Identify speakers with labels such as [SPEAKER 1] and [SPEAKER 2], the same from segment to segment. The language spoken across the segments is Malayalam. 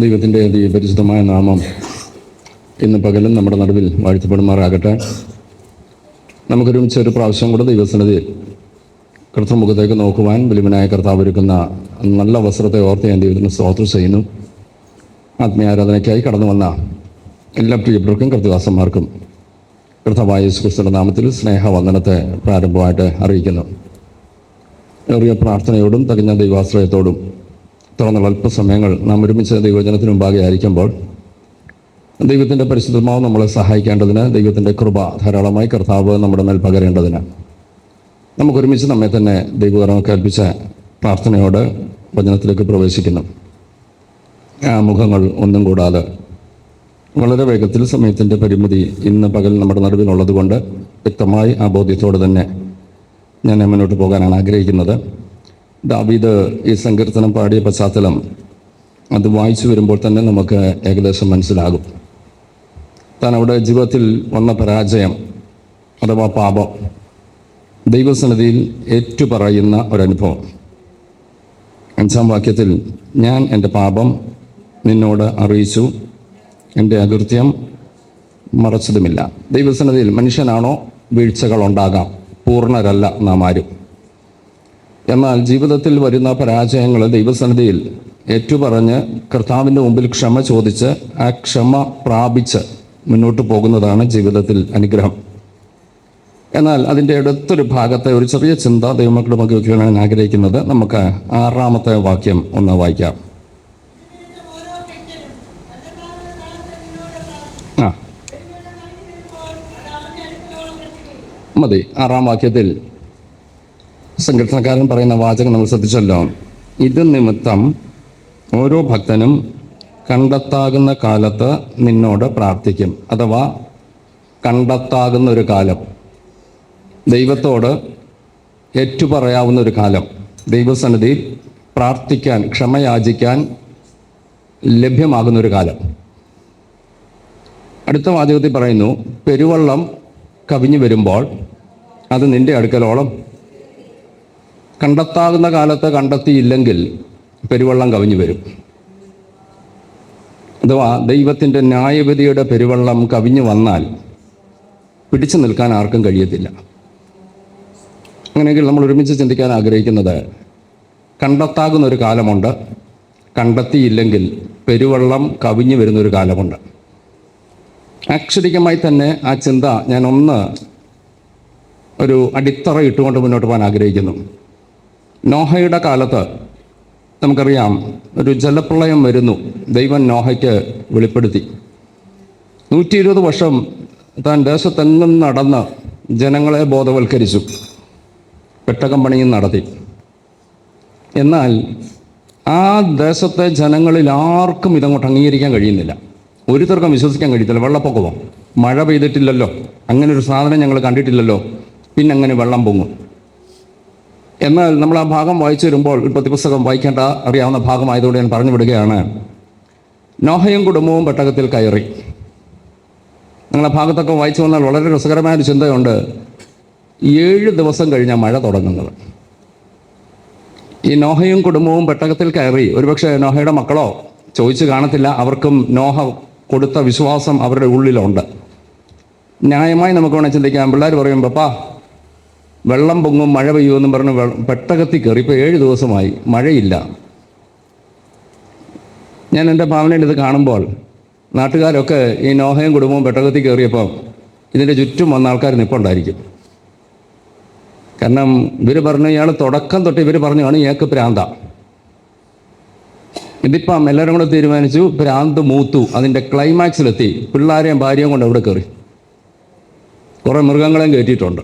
[SPEAKER 1] ദൈവത്തിൻ്റെ പരിശുദ്ധമായ നാമം ഇന്ന് പകലും നമ്മുടെ നടുവിൽ വാഴ്ത്തപ്പെടുമാറാകട്ടെ. നമുക്കൊരുമിച്ച് ഒരു പ്രാവശ്യം കൂടെ ദൈവസന്നിധിയിൽ കർത്തൃമുഖത്തേക്ക് നോക്കുവാൻ വലിയവനായ കർത്താവ് ഒരുക്കുന്ന നല്ല അവസരത്തെ ഓർത്ത് ഞാൻ ദൈവത്തിന് സ്തോത്രം ചെയ്യുന്നു. ആത്മീയാരാധനയ്ക്കായി കടന്നു വന്ന എല്ലാ പ്രിയപ്പെട്ടവർക്കും കർത്തൃദാസന്മാർക്കും കർത്താവായ യേശു ക്രിസ്തുവിന്റെ നാമത്തിൽ സ്നേഹവന്ദനത്തെ പ്രാരംഭമായിട്ട് അറിയിക്കുന്നു. ഏറിയ പ്രാർത്ഥനയോടും തികഞ്ഞ ദൈവാശ്രയത്തോടും തുറന്നുള്ള അല്പസമയങ്ങൾ നാം ഒരുമിച്ച് ദൈവവചനത്തിന് മുമ്പാകെ ആയിരിക്കുമ്പോൾ ദൈവത്തിൻ്റെ പരിശുദ്ധമാവ് നമ്മളെ സഹായിക്കേണ്ടതിന്, ദൈവത്തിൻ്റെ കൃപ ധാരാളമായി കർത്താവ് നമ്മുടെ മേൽ പകരേണ്ടതിന് നമുക്കൊരുമിച്ച് നമ്മെ തന്നെ ദൈവകരം കേൾപ്പിച്ച പ്രാർത്ഥനയോട് വചനത്തിലേക്ക് പ്രവേശിക്കുന്നു. ആ മുഖങ്ങൾ ഒന്നും കൂടാതെ വളരെ വേഗത്തിൽ സമയത്തിൻ്റെ പരിമിതി ഇന്ന് പകൽ നമ്മുടെ നടുവിലുള്ളത് കൊണ്ട് വ്യക്തമായി ആ ബോധ്യത്തോടെ തന്നെ ഞാൻ മുന്നോട്ട് പോകാനാണ് ആഗ്രഹിക്കുന്നത്. ദാവീദ് ഈ സങ്കീർത്തനം പാടിയ പശ്ചാത്തലം അത് വായിച്ചു വരുമ്പോൾ തന്നെ നമുക്ക് ഏകദേശം മനസ്സിലാകും. താൻ അവിടെ ജീവിതത്തിൽ വന്ന പരാജയം അഥവാ പാപം ദൈവസന്നിധിയിൽ ഏറ്റുപറയുന്ന ഒരനുഭവം. 5-ാം വാക്യത്തിൽ, ഞാൻ എൻ്റെ പാപം നിന്നോട് അറിയിച്ചു, എൻ്റെ അകൃത്യം മറച്ചതുമില്ല. ദൈവസന്നിധിയിൽ മനുഷ്യനാണോ വീഴ്ചകളുണ്ടാകാം, പൂർണ്ണരല്ല നാം ആരും. എന്നാൽ ജീവിതത്തിൽ വരുന്ന പരാജയങ്ങൾ ദൈവസന്നിധിയിൽ ഏറ്റുപറഞ്ഞ് കർത്താവിൻ്റെ മുമ്പിൽ ക്ഷമ ചോദിച്ച് ആ ക്ഷമ പ്രാപിച്ച് മുന്നോട്ട് പോകുന്നതാണ് ജീവിതത്തിൽ അനുഗ്രഹം. എന്നാൽ അതിൻ്റെ അടുത്തൊരു ഭാഗത്തെ ഒരു ചെറിയ ചിന്ത ദൈവമക്കളുടെ പങ്കുവയ്ക്കാനാണ് ഞാൻ ആഗ്രഹിക്കുന്നത്. നമുക്ക് 6-ാമത്തെ വാക്യം ഒന്ന് വായിക്കാം. മതി. 6-ാം വാക്യത്തിൽ സങ്കീർത്തനക്കാരൻ പറയുന്ന വാചകം നമ്മൾ ശ്രദ്ധിച്ചല്ലോ. ഇത് നിമിത്തം ഓരോ ഭക്തനും കണ്ടെത്താകുന്ന കാലത്ത് നിന്നോട് പ്രാർത്ഥിക്കും. അഥവാ കണ്ടെത്താകുന്ന ഒരു കാലം, ദൈവത്തോട് ഏറ്റുപറയാവുന്ന ഒരു കാലം, ദൈവസന്നിധിയിൽ പ്രാർത്ഥിക്കാൻ, ക്ഷമയാചിക്കാൻ ലഭ്യമാകുന്നൊരു കാലം. അടുത്ത വാചകത്തിൽ പറയുന്നു, പെരുവെള്ളം കവിഞ്ഞു വരുമ്പോൾ അത് നിന്റെ അടുക്കലോളം. കണ്ടെത്താകുന്ന കാലത്ത് കണ്ടെത്തിയില്ലെങ്കിൽ പെരുവെള്ളം കവിഞ്ഞു വരും. അഥവാ ദൈവത്തിൻ്റെ ന്യായവിധിയുടെ പെരുവെള്ളം കവിഞ്ഞു വന്നാൽ പിടിച്ചു നിൽക്കാൻ ആർക്കും കഴിയത്തില്ല. അങ്ങനെയെങ്കിൽ നമ്മൾ ഒരുമിച്ച് ചിന്തിക്കാൻ ആഗ്രഹിക്കുന്നത്, കണ്ടെത്താകുന്ന ഒരു കാലമുണ്ട്, കണ്ടെത്തിയില്ലെങ്കിൽ പെരുവെള്ളം കവിഞ്ഞു വരുന്നൊരു കാലമുണ്ട്. അക്ഷരികമായി തന്നെ ആ ചിന്ത ഞാൻ ഒരു അടിത്തറ ഇട്ടുകൊണ്ട് മുന്നോട്ട് പോകാൻ ആഗ്രഹിക്കുന്നു. നോഹയുടെ കാലത്ത് നമുക്കറിയാം, ഒരു ജലപ്രളയം വരുന്നു. ദൈവം നോഹയ്ക്ക് വെളിപ്പെടുത്തി. 120 വർഷം താൻ ദേശത്തെങ്ങും നടന്ന് ജനങ്ങളെ ബോധവൽക്കരിച്ചു, പെട്ടകം പണിയും നടത്തി. എന്നാൽ ആ ദേശത്തെ ജനങ്ങളിൽ ആർക്കും ഇതങ്ങോട്ട് അംഗീകരിക്കാൻ കഴിയുന്നില്ല. ഒരുത്തർക്കും വിശ്വസിക്കാൻ കഴിയത്തില്ല. വെള്ളപ്പൊക്കമോ, മഴ പെയ്തിട്ടില്ലല്ലോ, അങ്ങനെ ഒരു സാധനം ഞങ്ങൾ കണ്ടിട്ടില്ലല്ലോ, പിന്നെ അങ്ങനെ വെള്ളം പൊങ്ങും. എന്നാൽ നമ്മൾ ആ ഭാഗം വായിച്ചു വരുമ്പോൾ, ഉൽപ്പത്തി പുസ്തകം വായിക്കേണ്ട അറിയാവുന്ന ഭാഗമായതുകൊണ്ട് ഞാൻ പറഞ്ഞു വിടുകയാണ്. നോഹയും കുടുംബവും പെട്ടകത്തിൽ കയറി. നിങ്ങൾ ആ ഭാഗത്തൊക്കെ വായിച്ചു വന്നാൽ വളരെ രസകരമായൊരു ചിന്തയുണ്ട്. 7 ദിവസം കഴിഞ്ഞാൽ മഴ തുടങ്ങുന്നത്. ഈ നോഹയും കുടുംബവും പെട്ടകത്തിൽ കയറി. ഒരുപക്ഷെ നോഹയുടെ മക്കളോ ചോദിച്ചു കാണത്തില്ല. അവർക്കും നോഹ കൊടുത്ത വിശ്വാസം അവരുടെ ഉള്ളിലുണ്ട്. ന്യായമായി നമുക്ക് വേണേൽ ചിന്തിക്കാം. പിള്ളേർ പറയും, പപ്പാ വെള്ളം പൊങ്ങും, മഴ പെയ്യുമെന്നും പറഞ്ഞ് പെട്ടകത്തിൽ കയറി. ഇപ്പോൾ 7 ദിവസമായി മഴയില്ല. ഞാൻ എൻ്റെ ഭാവനയിൽ ഇത് കാണുമ്പോൾ, നാട്ടുകാരൊക്കെ ഈ നോഹയും കുടുംബവും പെട്ടകത്തിൽ കയറിയപ്പോൾ ഇതിൻ്റെ ചുറ്റും വന്ന ആൾക്കാർ നിൽപ്പുണ്ടായിരിക്കും. കാരണം ഇവർ പറഞ്ഞു, ഇയാൾ തുടക്കം തൊട്ട് ഇവർ പറഞ്ഞാണ് ഇയാൾക്ക് പ്രാന്ത. ഇതിപ്പം എല്ലാവരും കൂടെ തീരുമാനിച്ചു, ഭ്രാന്ത് മൂത്തു, അതിൻ്റെ ക്ലൈമാക്സിലെത്തി. പിള്ളേരെയും ഭാര്യയും കൊണ്ട് അവിടെ കയറി. കുറേ മൃഗങ്ങളെയും കയറ്റിയിട്ടുണ്ട്.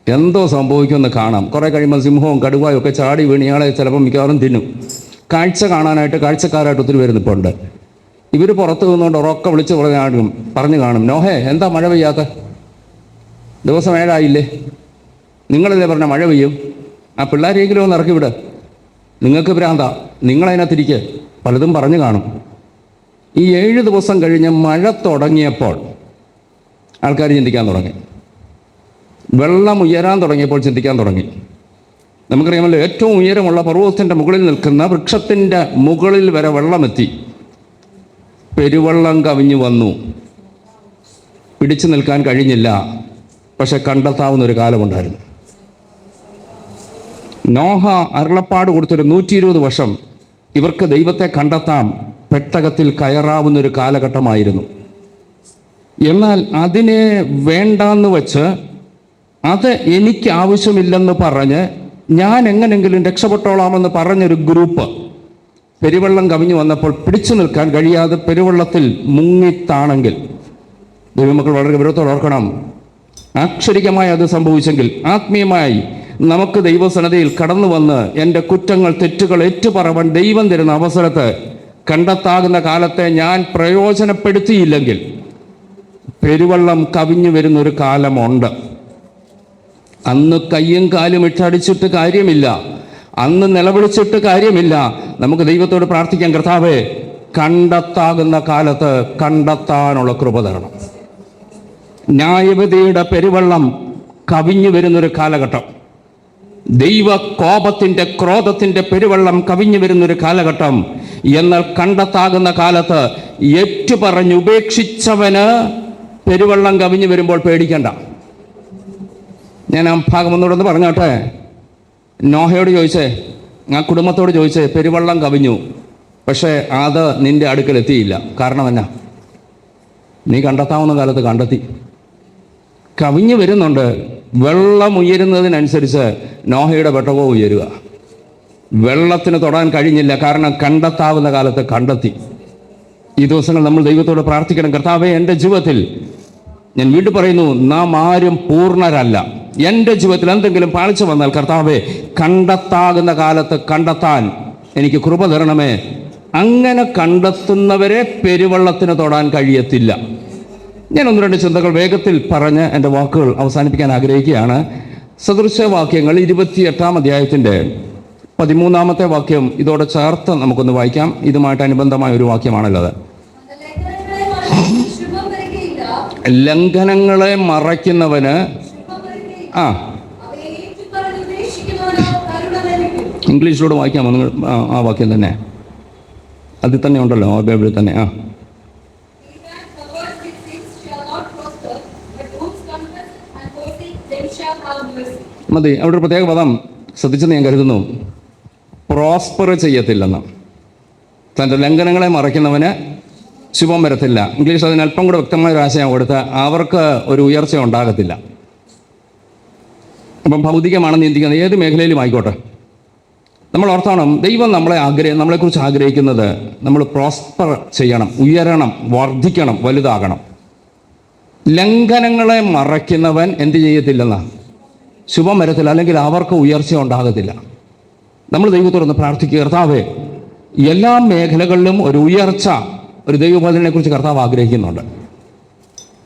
[SPEAKER 1] എന്തോ സംഭവിക്കുമെന്ന് കാണാം. കുറേ കഴിയുമ്പോൾ സിംഹവും കടുവായും ഒക്കെ ചാടി വീണ് ഇയാളെ ചിലപ്പോൾ മിക്കവാറും തിന്നും. കാഴ്ച കാണാനായിട്ട് കാഴ്ചക്കാരായിട്ട് ഒത്തിരി പേര് നിൽപ്പുണ്ട്. ഇവർ പുറത്ത് നിന്നുകൊണ്ട് ഉറക്കെ വിളിച്ച് പറഞ്ഞു കാണും, നോഹേ എന്താ മഴ പെയ്യാത്ത? ദിവസം 7 ആയില്ലേ? നിങ്ങളിതേ പറഞ്ഞ മഴ പെയ്യും. ആ പിള്ളേരെങ്കിലും ഒന്ന് ഇറക്കി വിട്, നിങ്ങൾക്ക് ഭ്രാന്ത, നിങ്ങളതിനകത്തിരിക്കുക. പലതും പറഞ്ഞു കാണും. ഈ 7 ദിവസം കഴിഞ്ഞ് മഴ തുടങ്ങിയപ്പോൾ ആൾക്കാർ ചിന്തിക്കാൻ തുടങ്ങി. വെള്ളം ഉയരാൻ തുടങ്ങിയപ്പോൾ ചിന്തിക്കാൻ തുടങ്ങി. നമുക്കറിയാമല്ലോ, ഏറ്റവും ഉയരമുള്ള പർവ്വതത്തിൻ്റെ മുകളിൽ നിൽക്കുന്ന വൃക്ഷത്തിൻ്റെ മുകളിൽ വരെ വെള്ളമെത്തി. പെരുവെള്ളം കവിഞ്ഞു വന്നു. പിടിച്ചു നിൽക്കാൻ കഴിഞ്ഞില്ല. പക്ഷെ കണ്ടെത്താവുന്ന ഒരു കാലമുണ്ടായിരുന്നു. നോഹ അരുളപ്പാട് കൊടുത്തൊരു 120 വർഷം ഇവർക്ക് ദൈവത്തെ കണ്ടെത്താം, പെട്ടകത്തിൽ കയറാവുന്നൊരു കാലഘട്ടമായിരുന്നു. എന്നാൽ അതിനെ വേണ്ടാന്ന് വച്ച്, അത് എനിക്ക് ആവശ്യമില്ലെന്ന് പറഞ്ഞ് ഞാൻ എങ്ങനെങ്കിലും രക്ഷപ്പെട്ടോളാമെന്ന് പറഞ്ഞൊരു ഗ്രൂപ്പ് പെരുവെള്ളം കവിഞ്ഞു വന്നപ്പോൾ പിടിച്ചു നിൽക്കാൻ കഴിയാതെ പെരുവെള്ളത്തിൽ മുങ്ങിത്താണെങ്കിൽ, ദൈവമക്കൾ വളരെ ഗൗരവത്തോടെ ഓർക്കണം, ആക്ഷരികമായി അത് സംഭവിച്ചെങ്കിൽ ആത്മീയമായി നമുക്ക് ദൈവസന്നിധിയിൽ കടന്നു വന്ന് എൻ്റെ കുറ്റങ്ങൾ തെറ്റുകൾ ഏറ്റുപറവാൻ ദൈവം തരുന്ന അവസരത്തെ കണ്ടെത്താകുന്ന കാലത്തെ ഞാൻ പ്രയോജനപ്പെടുത്തിയില്ലെങ്കിൽ പെരുവെള്ളം കവിഞ്ഞു വരുന്നൊരു കാലമുണ്ട്. അന്ന് കയ്യും കാലും ഇട്ടടിച്ചിട്ട് കാര്യമില്ല, അന്ന് നിലവിളിച്ചിട്ട് കാര്യമില്ല. നമുക്ക് ദൈവത്തോട് പ്രാർത്ഥിക്കാൻ, കർത്താവേ കണ്ടെത്താകുന്ന കാലത്ത് കണ്ടെത്താനുള്ള കൃപ തരണം. ന്യായവിധിയുടെ പെരുവെള്ളം കവിഞ്ഞു വരുന്നൊരു കാലഘട്ടം, ദൈവ കോപത്തിൻ്റെ ക്രോധത്തിൻ്റെ പെരുവെള്ളം കവിഞ്ഞു വരുന്നൊരു കാലഘട്ടം. എന്നാൽ കണ്ടെത്താകുന്ന കാലത്ത് ഏറ്റുപറഞ്ഞ് ഉപേക്ഷിച്ചവന് പെരുവെള്ളം കവിഞ്ഞു വരുമ്പോൾ പേടിക്കണ്ട. ഞാൻ ആ ഭാഗം ഒന്നുകൂടെ പറഞ്ഞോട്ടെ. നോഹയോട് ചോദിച്ചേ, ആ കുടുംബത്തോട് ചോദിച്ചേ, പെരുവെള്ളം കവിഞ്ഞു, പക്ഷേ അത് നിന്റെ അടുക്കൽ എത്തിയില്ല. കാരണം എന്നാ? നീ കണ്ടെത്താവുന്ന കാലത്ത് കണ്ടെത്തി. കവിഞ്ഞു വരുന്നുണ്ട്. വെള്ളം ഉയരുന്നതിനനുസരിച്ച് നോഹയുടെ പെട്ടകവും ഉയരുക. വെള്ളത്തിന് തൊടാൻ കഴിഞ്ഞില്ല, കാരണം കണ്ടെത്താവുന്ന കാലത്ത് കണ്ടെത്തി. ഈ ദിവസങ്ങൾ നമ്മൾ ദൈവത്തോട് പ്രാർത്ഥിക്കണം, കർത്താവേ എൻ്റെ ജീവിതത്തിൽ, ഞാൻ വീണ്ടും പറയുന്നു, നാം ആരും പൂർണ്ണരല്ല. എൻ്റെ ജീവിതത്തിൽ എന്തെങ്കിലും പാളിച്ചു വന്നാൽ കർത്താവേ കണ്ടെത്താകുന്ന കാലത്ത് കണ്ടെത്താൻ എനിക്ക് കൃപ തരണമേ. അങ്ങനെ കണ്ടെത്തുന്നവരെ പെരുവെള്ളത്തിന് തൊടാൻ കഴിയത്തില്ല. ഞാൻ 1-2 ചിന്തകൾ വേഗത്തിൽ പറഞ്ഞ് എൻ്റെ വാക്കുകൾ അവസാനിപ്പിക്കാൻ ആഗ്രഹിക്കുകയാണ്. സദൃശവാക്യങ്ങൾ 28-ാം അധ്യായത്തിൻ്റെ 13-ാമത്തെ വാക്യം ഇതോടെ ചേർത്ത് നമുക്കൊന്ന് വായിക്കാം. ഇതുമായിട്ട് അനുബന്ധമായ ഒരു വാക്യമാണല്ലത്. ലംഘനങ്ങളെ മറയ്ക്കുന്നവന് ഇംഗ്ലീഷിലൂടെ വായിക്കാമോ നിങ്ങൾ? ആ വാക്യം തന്നെ അതിൽ തന്നെ ഉണ്ടല്ലോ, ബൈബിളിൽ തന്നെ. മതി. അവിടെ ഒരു പ്രത്യേക പദം ശ്രദ്ധിച്ചെന്ന് ഞാൻ കരുതുന്നു. പ്രോസ്പർ ചെയ്യത്തില്ലെന്ന്. തൻ്റെ ലംഘനങ്ങളെ മറയ്ക്കുന്നവന് ശുഭം വരത്തില്ല. ഇംഗ്ലീഷ് അതിന് അല്പം കൂടെ വ്യക്തമായ ഒരു ആശയം കൊടുത്ത് അവർക്ക് ഒരു ഉയർച്ച ഉണ്ടാകത്തില്ല. അപ്പം ഭൗതികമാണെന്ന് ചിന്തിക്കുന്നത് ഏത് മേഖലയിലും ആയിക്കോട്ടെ, നമ്മൾ ഓർത്തോണം, ദൈവം നമ്മളെക്കുറിച്ച് ആഗ്രഹിക്കുന്നത് നമ്മൾ പ്രോസ്പർ ചെയ്യണം, ഉയരണം, വർദ്ധിക്കണം, വലുതാകണം. ലംഘനങ്ങളെ മറയ്ക്കുന്നവൻ എന്ത് ചെയ്യത്തില്ലെന്നാ? ശുഭം വരത്തില്ല, അല്ലെങ്കിൽ അവർക്ക് ഉയർച്ച ഉണ്ടാകത്തില്ല. നമ്മൾ ദൈവത്തോടൊന്ന് പ്രാർത്ഥിക്കുക, കർത്താവേ എല്ലാ മേഖലകളിലും ഒരു ഉയർച്ച, ഒരു ദൈവബോധനെക്കുറിച്ച് കർത്താവ് ആഗ്രഹിക്കുന്നുണ്ട്.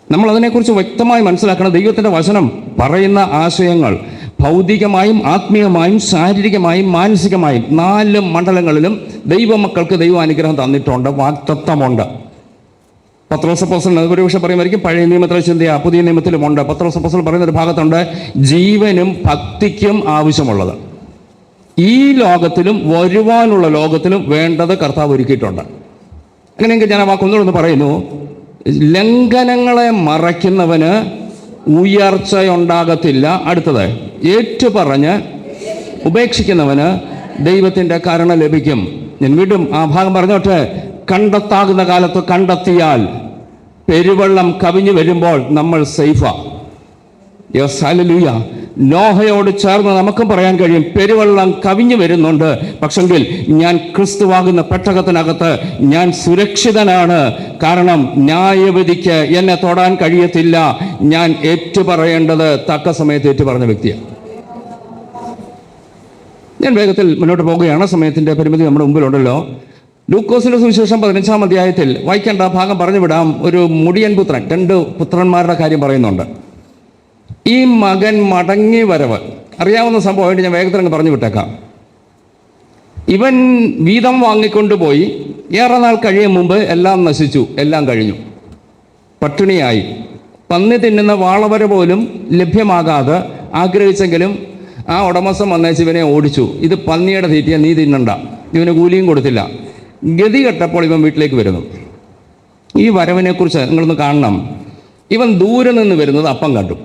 [SPEAKER 1] നമ്മൾ അതിനെക്കുറിച്ച് വ്യക്തമായി മനസ്സിലാക്കണം. ദൈവത്തിൻ്റെ വചനം പറയുന്ന ആശയങ്ങൾ ഭൗതികമായും ആത്മീയമായും ശാരീരികമായും മാനസികമായും 4 മണ്ഡലങ്ങളിലും ദൈവമക്കൾക്ക് ദൈവാനുഗ്രഹം തന്നിട്ടുണ്ട്, വാഗ്ദത്തമുണ്ട്. പത്രോസ് അപ്പോസ്തലൻ ഒരുപക്ഷെ പറയുമായിരിക്കും, പഴയ നിയമത്തിലെ ചിന്തയാ പുതിയ നിയമത്തിലുമുണ്ട്. പത്രോസ് അപ്പോസ്തലൻ പറയുന്ന ഒരു ഭാഗത്തുണ്ട്, ജീവനും ഭക്തിക്കും ആവശ്യമുള്ളത് ഈ ലോകത്തിലും വരുവാനുള്ള ലോകത്തിലും വേണ്ടത് കർത്താവ് ഒരുക്കിയിട്ടുണ്ട്. അങ്ങനെയെങ്കിൽ ഞാൻ ആ വാക്കൊന്നുകൂടെ പറയുന്നു, ലംഘനങ്ങളെ മറയ്ക്കുന്നവന് ഉയർച്ചയുണ്ടാകത്തില്ല. അടുത്തത്, ഏറ്റുപറഞ്ഞ് ഉപേക്ഷിക്കുന്നവന് ദൈവത്തിൻ്റെ കരുണ ലഭിക്കും. ഞാൻ വീണ്ടും ആ ഭാഗം പറഞ്ഞോട്ടെ. കണ്ടെത്താകുന്ന കാലത്ത് കണ്ടെത്തിയാൽ പെരുവെള്ളം കവിഞ്ഞു വരുമ്പോൾ നമ്മൾ സേഫാ. Yes, hallelujah. നോഹയോട് ചേർന്ന് നമുക്കും പറയാൻ കഴിയും, പെരുവെള്ളം കവിഞ്ഞു വരുന്നുണ്ട്, പക്ഷെങ്കിൽ ഞാൻ ക്രിസ്തുവാകുന്ന പെട്ടകത്തിനകത്ത് ഞാൻ സുരക്ഷിതനാണ്. കാരണം ന്യായവിധിക്ക് എന്നെ തൊടാൻ കഴിയത്തില്ല. ഞാൻ ഏറ്റുപറയേണ്ടത് തക്ക സമയത്ത് ഏറ്റുപറഞ്ഞ വ്യക്തിയാണ്. ഞാൻ വേഗത്തിൽ മുന്നോട്ട് പോകുകയാണ്, സമയത്തിൻ്റെ പരിമിതി നമ്മുടെ മുമ്പിലുണ്ടല്ലോ. ലൂക്കോസിന്റെ സുവിശേഷം 15-ാം അധ്യായത്തിൽ വായിക്കേണ്ട ഭാഗം പറഞ്ഞു വിടാം. ഒരു മുടിയൻ പുത്രൻ, 2 പുത്രന്മാരുടെ കാര്യം പറയുന്നുണ്ട്. ഈ മകൻ മടങ്ങി വരവ് അറിയാവുന്ന സംഭവമായിട്ട് ഞാൻ വേഗത്തിൽ അങ്ങ് പറഞ്ഞു വിട്ടേക്കാം. ഇവൻ വീതം വാങ്ങിക്കൊണ്ടുപോയി ഏറെ നാൾ കഴിയും മുമ്പ് എല്ലാം നശിച്ചു, എല്ലാം കഴിഞ്ഞു, പട്ടിണിയായി. പന്നി തിന്നുന്ന വാളവര പോലും ലഭ്യമാകാതെ ആഗ്രഹിച്ചെങ്കിലും ആ ഉടമസ്ഥൻ വന്നേച്ച് ഇവനെ ഓടിച്ചു. ഇത് പന്നിയുടെ തീറ്റിയ, നീ തിന്നണ്ട. ഇവന് കൂലിയും കൊടുത്തില്ല. ഗതി കെട്ടപ്പോൾ ഇവൻ വീട്ടിലേക്ക് വരുന്നു. ഈ വരവിനെക്കുറിച്ച് നിങ്ങളൊന്ന് കാണണം. ഇവൻ ദൂരെ നിന്ന് വരുന്നത് അപ്പം കണ്ടു.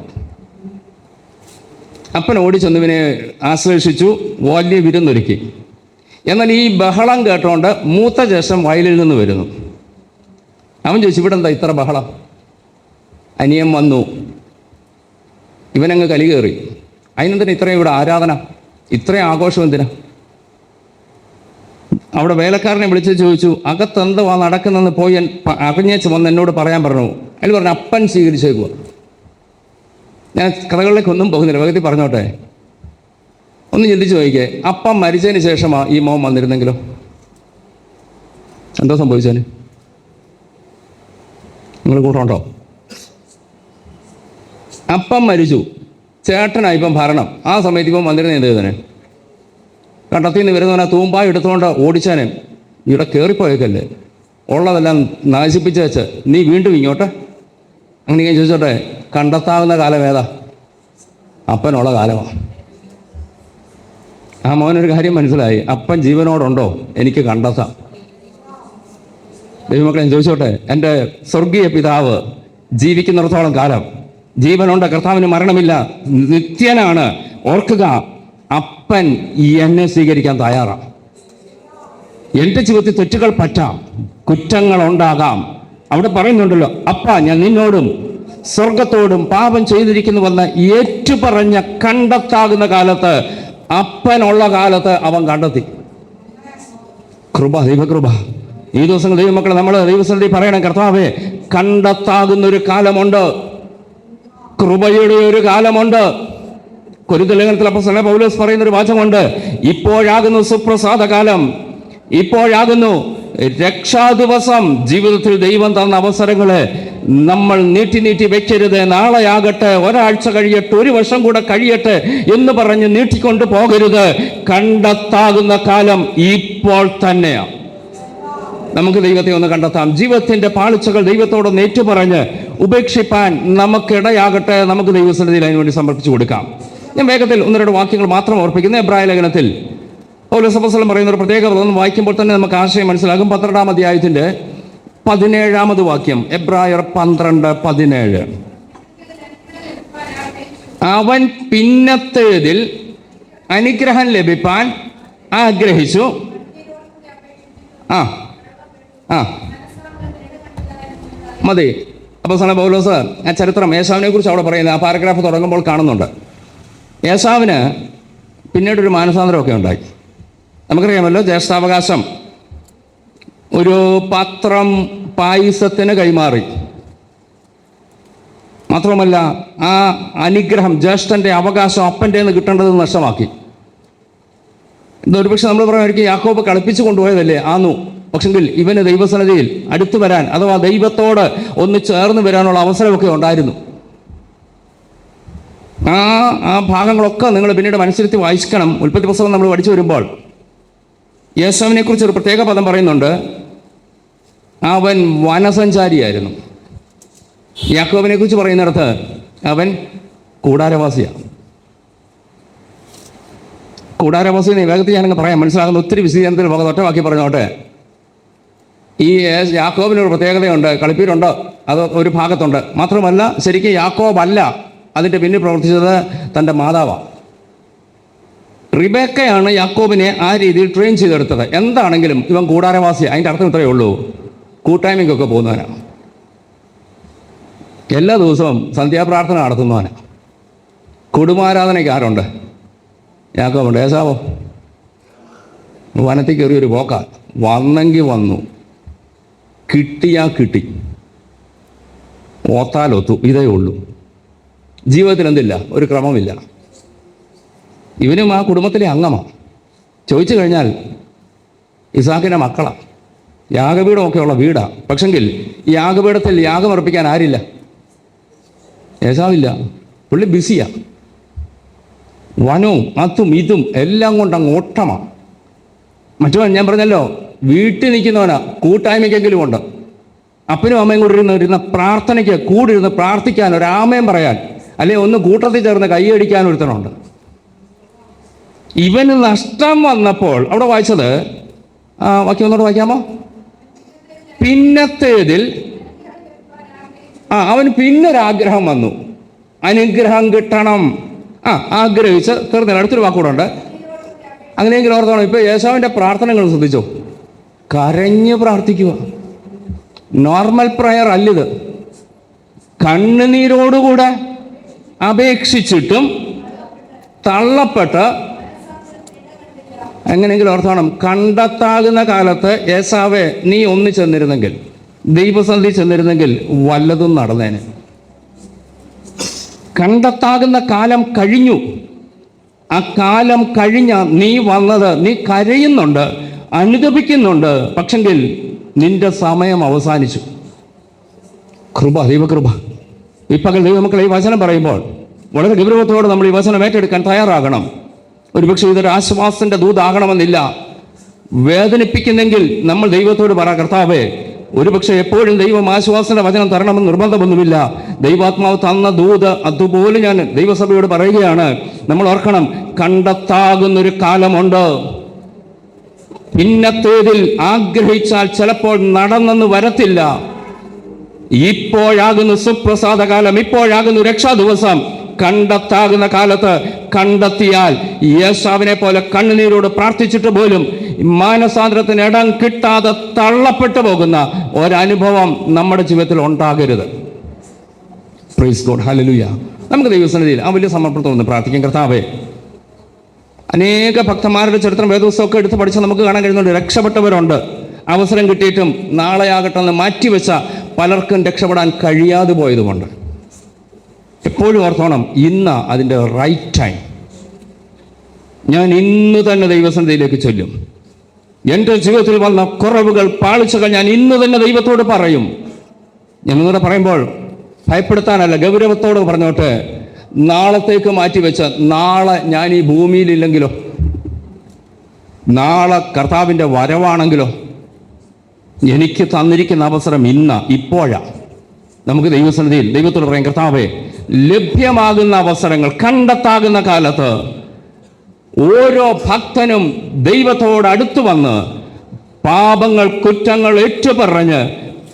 [SPEAKER 1] അപ്പൻ ഓടിച്ചെന്നവനെ ആശ്ലേഷിച്ചു, വലിയ വിരുന്നൊരുക്കി. എന്നാൽ ഈ ബഹളം കേട്ടോണ്ട് മൂത്ത ജ്യേഷ്ഠൻ വയലിൽ നിന്ന് വരുന്നു. അവൻ ചോദിച്ചു, ഇവിടെ എന്താ ഇത്ര ബഹളം? അനിയൻ വന്നു. ഇവനങ്ങ് കലി കയറി. അതിനെന്തിനാ ഇത്രയും ഇവിടെ ആരാധന, ഇത്രയും ആഘോഷം എന്തിനാ? അവിടെ വേലക്കാരനെ വിളിച്ച് ചോദിച്ചു, അകത്തെന്തുവാ നടക്കുന്നതെന്ന് പോയി അറിഞ്ഞേച്ച് വന്ന് എന്നോട് പറയാൻ പറഞ്ഞു. അതിൽ പറഞ്ഞു, അപ്പൻ സ്വീകരിച്ചേക്കുക. ഞാൻ കഥകളിലേക്കൊന്നും പോകുന്നില്ല, വേഗത്തിൽ പറഞ്ഞോട്ടെ. ഒന്ന് ചിന്തിച്ച് നോക്കിക്കേ, അപ്പം മരിച്ചതിന് ശേഷമാണ് ഈ മോൻ വന്നിരുന്നെങ്കിലോ എന്തോ സംഭവിച്ചേന്? നിങ്ങൾ കൂട്ടുണ്ടോ? അപ്പം മരിച്ചു, ചേട്ടനായിപ്പം ഭരണം. ആ സമയത്ത് ഇപ്പം വന്നിരുന്ന എന്ത് ചെയ്തേനെ? കണ്ടത്തിൽ നിന്ന് വരുന്നവനെ തൂമ്പായി എടുത്തുകൊണ്ട് ഓടിച്ചാനെ. ഇവിടെ കയറിപ്പോയേക്കല്ലേ, ഉള്ളതെല്ലാം നശിപ്പിച്ച് വെച്ച് നീ വീണ്ടും ഇങ്ങോട്ടെ. അങ്ങനെ ഞാൻ ചോദിച്ചോട്ടെ, കണ്ടെത്താവുന്ന കാലം ഏതാ? അപ്പനുള്ള കാലമാണ്. ആ മോനൊരു കാര്യം മനസ്സിലായി, അപ്പൻ ജീവനോടുണ്ടോ എനിക്ക് കണ്ടെത്താം. ദൈവമക്കളെ, ഞാൻ ചോദിച്ചോട്ടെ, എൻ്റെ സ്വർഗീയ പിതാവ് ജീവിക്കുന്നിടത്തോളം കാലം ജീവനുണ്ട്, കർത്താവിന് മരണമില്ല, നിത്യനാണ്. ഓർക്കുക, അപ്പൻ എന്നെ സ്വീകരിക്കാൻ തയ്യാറാണ്. എൻ്റെ ജീവിതത്തിൽ തെറ്റുകൾ പറ്റാം, കുറ്റങ്ങൾ ഉണ്ടാകാം. അവിടെ പറയുന്നുണ്ടല്ലോ, അപ്പ ഞാൻ നിന്നോടും സ്വർഗത്തോടും പാപം ചെയ്തിരിക്കുന്നുവെന്ന് ഏറ്റുപറഞ്ഞ കണ്ടെത്താകുന്ന കാലത്ത്, അപ്പനുള്ള കാലത്ത് അവൻ കണ്ടെത്തി. കൃപ, ദൈവകൃപ. ഈ ദിവസങ്ങൾ ദൈവമക്കളെ നമ്മൾ ദൈവസന്നിധി പറയണം, കർത്താവേ, കണ്ടെത്താകുന്നൊരു കാലമുണ്ട്, കൃപയുടെ ഒരു കാലമുണ്ട്. കൊരിന്ത്യലേഖനത്തിൽ അപ്പോസ്തലനായ പൗലോസ് പറയുന്നൊരു വാചകമുണ്ട്, ഇപ്പോഴാകുന്നു സുപ്രസാദ കാലം, ഇപ്പോഴാകുന്നു രക്ഷാദിവസം. ജീവിതത്തിൽ ദൈവം തന്ന അവസരങ്ങളെ നമ്മൾ നീട്ടി വെക്കരുത്. നാളെയാകട്ടെ, ഒരാഴ്ച കഴിയട്ടെ, ഒരു വർഷം കൂടെ കഴിയട്ടെ എന്ന് പറഞ്ഞ് നീട്ടിക്കൊണ്ട് പോകരുത്. കണ്ടെത്താകുന്ന കാലം ഇപ്പോൾ തന്നെയാണ്. നമുക്ക് ദൈവത്തെ ഒന്ന് കണ്ടെത്താം. ജീവിതത്തിൻ്റെ പാളിച്ചകൾ ദൈവത്തോടൊന്ന് ഏറ്റുപറഞ്ഞ് ഉപേക്ഷിപ്പാൻ നമുക്കിടയാകട്ടെ. നമുക്ക് ദൈവസന്നിധിയിൽ അതിനുവേണ്ടി സമർപ്പിച്ചു കൊടുക്കാം. ഞാൻ വേഗത്തിൽ ഒന്ന് രണ്ട് വാക്യങ്ങൾ മാത്രം ഓർപ്പിക്കുന്നു. എബ്രായ ലേഖനത്തിൽ പൗലോസ് അപ്പോസ്തലൻ പറയുന്ന ഒരു പ്രത്യേകത ഒന്ന് വായിക്കുമ്പോൾ തന്നെ നമുക്ക് ആശയം മനസ്സിലാകും. 12-ാം അധ്യായത്തിൻ്റെ 17-ാമത് വാക്യം, എബ്രായർ 12:17. അവൻ പിന്നത്തേതിൽ അനുഗ്രഹം ലഭിപ്പാൻ ആഗ്രഹിച്ചു. മതി. അപ്പോസ്തലൻ പൗലോസ് ആ ചരിത്രം ഏശാവിനെ കുറിച്ച് അവിടെ പറയുന്നത് ആ പാരഗ്രാഫ് തുടങ്ങുമ്പോൾ കാണുന്നുണ്ട്. ഏശാവിന് പിന്നീടൊരു മാനസാന്തരമൊക്കെ ഉണ്ടായി. നമുക്കറിയാമല്ലോ, ജ്യേഷ്ഠാവകാശം ഒരു പാത്രം പായസത്തിന് കൈമാറി. മാത്രമല്ല, ആ അനുഗ്രഹം, ജ്യേഷ്ഠൻ്റെ അവകാശം അപ്പൻ്റെ നിന്ന് കിട്ടേണ്ടത് നഷ്ടമാക്കി. ഇതൊരുപക്ഷെ നമ്മൾ പറയുമായിരിക്കും, യാക്കോബ് കളിപ്പിച്ചു കൊണ്ടുപോയതല്ലേ? ആന്നു. പക്ഷെങ്കിൽ ഇവന് ദൈവസന്നിധിയിൽ അടുത്തു വരാൻ, അഥവാ ദൈവത്തോട് ഒന്ന് ചേർന്ന് വരാനുള്ള അവസരമൊക്കെ ഉണ്ടായിരുന്നു. ആ ഭാഗങ്ങളൊക്കെ നിങ്ങൾ പിന്നീട് മനസ്സിലെത്തി വായിക്കണം. ഉൽപ്പത്തി പുസ്തകം നമ്മൾ പഠിച്ചു വരുമ്പോൾ യേശുവിനെ കുറിച്ച് ഒരു പ്രത്യേക പദം പറയുന്നുണ്ട്. അവൻ വനസഞ്ചാരിയായിരുന്നു. യാക്കോബിനെ കുറിച്ച് പറയുന്നിടത്ത് അവൻ കൂടാരവാസിയാണ്. കൂടാരവാസിനെ വേഗത്തിൽ ഞാനങ്ങ് പറയാം, മനസ്സിലാകുന്ന ഒത്തിരി വിശദീകരണത്തിൽ പോകാതെ ഒറ്റവാക്കി പറഞ്ഞോട്ടെ. ഈ യാക്കോബിനൊരു പ്രത്യേകതയുണ്ട്, കളിപ്പീരുണ്ട്, അത് ഒരു ഭാഗത്തുണ്ട്. മാത്രമല്ല, ശരിക്കും യാക്കോബല്ല അതിൻ്റെ പിന്നിൽ പ്രവർത്തിച്ചത് തൻ്റെ മാതാവാണ്. റിബേക്കയാണ് യാക്കോബിനെ ആ രീതിയിൽ ട്രെയിൻ ചെയ്തെടുത്തത്. എന്താണെങ്കിലും ഇവൻ കൂടാരവാസി, അതിൻ്റെ അർത്ഥം ഇത്രയേ ഉള്ളൂ, കൂട്ടായ്മയ്ക്കൊക്കെ പോകുന്നവനാണ്, എല്ലാ ദിവസവും സന്ധ്യാപ്രാർത്ഥന നടത്തുന്നവനാണ്. കുടുംബാരാധനയ്ക്ക് ആരുണ്ട്? യാക്കോബുണ്ട്. ഏശാവോ വനത്തിൽ കയറിയൊരു പോക്ക, വന്നെങ്കിൽ വന്നു, കിട്ടിയാ കിട്ടി, ഓത്താലൊത്തു, ഇതേ ഉള്ളൂ. ജീവിതത്തിൽ എന്തില്ല, ഒരു ക്രമമില്ല. ഇവനും ആ കുടുംബത്തിലെ അംഗമാണ്. ചോദിച്ചു കഴിഞ്ഞാൽ ഇസാക്കിൻ്റെ മക്കളാണ്, യാഗപീഠമൊക്കെ ഉള്ള വീടാണ്. പക്ഷെങ്കിൽ ഈ യാഗപീഠത്തിൽ യാഗമർപ്പിക്കാൻ ആരില്ല, ഏശാവില്ല. പുള്ളി ബിസിയാണ്. വനവും അതും ഇതും എല്ലാം കൊണ്ടങ്ങ് ഓട്ടമാണ്. മറ്റോ ഞാൻ പറഞ്ഞല്ലോ, വീട്ടിൽ നിൽക്കുന്നവനാ, കൂട്ടായ്മയ്ക്കെങ്കിലും ഉണ്ട്. അപ്പനും അമ്മയും കൂടി ഇരുന്ന പ്രാർത്ഥനയ്ക്ക് കൂടി ഇരുന്ന് പ്രാർത്ഥിക്കാൻ, ഒരാമയും പറയാൻ, അല്ലെങ്കിൽ ഒന്ന് കൂട്ടത്തിൽ ചേർന്ന് കൈയടിക്കാൻ ഒരുത്തനുണ്ട്. ഇവന് നഷ്ടം വന്നപ്പോൾ അവിടെ വായിച്ചത് വാക്യം ഒന്നോട് വായിക്കാമോ? പിന്നത്തേതിൽ അവന് പിന്നൊരാഗ്രഹം വന്നു, അനുഗ്രഹം കിട്ടണം. ആഗ്രഹിച്ച് തീർന്നില്ല. അടുത്തൊരു വാക്കുകൂടെ ഉണ്ട്, അങ്ങനെയെങ്കിലും ഓർത്തോണം. ഇപ്പൊ യേശാവിൻ്റെ പ്രാർത്ഥനകൾ ശ്രദ്ധിച്ചോ, കരഞ്ഞ് പ്രാർത്ഥിക്കുക. Normal prayer അല്ലിത്. കണ്ണുനീരോടുകൂടെ അപേക്ഷിച്ചിട്ടും തള്ളപ്പെട്ട്, എങ്ങനെയെങ്കിലും ഓർത്തോണം, കണ്ടെത്താകുന്ന കാലത്ത് ഏസാവേ നീ ഒന്ന് ചെന്നിരുന്നെങ്കിൽ, ദൈവസന്ധി ചെന്നിരുന്നെങ്കിൽ വല്ലതും നടന്നേനെ. കണ്ടെത്താകുന്ന കാലം കഴിഞ്ഞു. ആ കാലം കഴിഞ്ഞ നീ വന്നത്, നീ കരയുന്നുണ്ട്, അനുദപിക്കുന്നുണ്ട്, പക്ഷെങ്കിൽ നിന്റെ സമയം അവസാനിച്ചു. കൃപ, ദൈവകൃപ. ഈ പകൽ ദൈവമക്കളെ ഈ വചനം പറയുമ്പോൾ വളരെ ഗൗരവത്തോടെ നമ്മൾ ഈ വചനം ഏറ്റെടുക്കാൻ തയ്യാറാകണം. ഒരുപക്ഷെ ഇതൊരു ആശ്വാസത്തിന്റെ ദൂതാകണമെന്നില്ല. വേദനിപ്പിക്കുന്നെങ്കിൽ നമ്മൾ ദൈവത്തോട് പറ, കർത്താവേ, ഒരുപക്ഷെ എപ്പോഴും ദൈവം ആശ്വാസന്റെ വചനം തരണമെന്ന് നിർബന്ധമൊന്നുമില്ല. ദൈവാത്മാവ് തന്ന ദൂത് അതുപോലെ ഞാൻ ദൈവസഭയോട് പറയുകയാണ്. നമ്മൾ ഓർക്കണം, കണ്ടെത്താകുന്നൊരു കാലമുണ്ട്. പിന്നത്തേതിൽ ആഗ്രഹിച്ചാൽ ചിലപ്പോൾ നടന്നെന്ന് വരത്തില്ല. ഇപ്പോഴാകുന്നു സുപ്രസാദ കാലം, ഇപ്പോഴാകുന്നു രക്ഷാ ദിവസം. കണ്ടെത്താകുന്ന കാലത്ത് കണ്ടെത്തിയാൽ യേശാവിനെ പോലെ കണ്ണുനീരോട് പ്രാർത്ഥിച്ചിട്ട് പോലും മാനസാന്തരത്തിന് ഇടം കിട്ടാതെ തള്ളപ്പെട്ടു പോകുന്ന ഒരനുഭവം നമ്മുടെ ജീവിതത്തിൽ ഉണ്ടാകരുത്. Praise God, hallelujah. നമുക്ക് ദൈവസന്നിധിയിൽ ആ വലിയ സമർപ്പണത്തോടെ ഒന്ന് പ്രാർത്ഥിക്കാം. കർത്താവേ, അനേക ഭക്തന്മാരുടെ ചരിത്രം വേദപുസ്തകമൊക്കെ എടുത്ത് പഠിച്ച് നമുക്ക് കാണാൻ കഴിയുന്നുണ്ട്. രക്ഷപ്പെട്ടവരുണ്ട്, അവസരം കിട്ടിയിട്ടും നാളെയാകട്ടെ എന്ന് മാറ്റിവെച്ച പലർക്കും രക്ഷപ്പെടാൻ കഴിയാതെ പോയതുമുണ്ട്. എപ്പോഴും ഓർത്തോണം, ഇന്ന് അതിൻ്റെ റൈറ്റ് ടൈം. ഞാൻ ഇന്ന് തന്നെ ദൈവസന്നിധിയിലേക്ക് ചൊല്ലും. എൻ്റെ ജീവിതത്തിൽ വന്ന കുറവുകൾ, പാളിച്ചകൾ ഞാൻ ഇന്ന് തന്നെ ദൈവത്തോട് പറയും. ഞാൻ നിങ്ങളുടെ പറയുമ്പോൾ ഭയപ്പെടുത്താനല്ല, ഗൗരവത്തോട് പറഞ്ഞോട്ടെ. നാളത്തേക്ക് മാറ്റിവെച്ച്, നാളെ ഞാൻ ഈ ഭൂമിയിലില്ലെങ്കിലോ, നാളെ കർത്താവിൻ്റെ വരവാണെങ്കിലോ, എനിക്ക് തന്നിരിക്കുന്ന അവസരം ഇന്ന്, ഇപ്പോഴാണ്. നമുക്ക് ദൈവസന്നിധിയിൽ ദൈവത്തോട് പറയാം, കർത്താവേ, ലഭ്യമാകുന്ന അവസരങ്ങൾ, കണ്ടെത്താകുന്ന കാലത്ത് ഓരോ ഭക്തനും ദൈവത്തോട് അടുത്തു വന്ന് പാപങ്ങൾ, കുറ്റങ്ങൾ ഏറ്റുപറഞ്ഞ്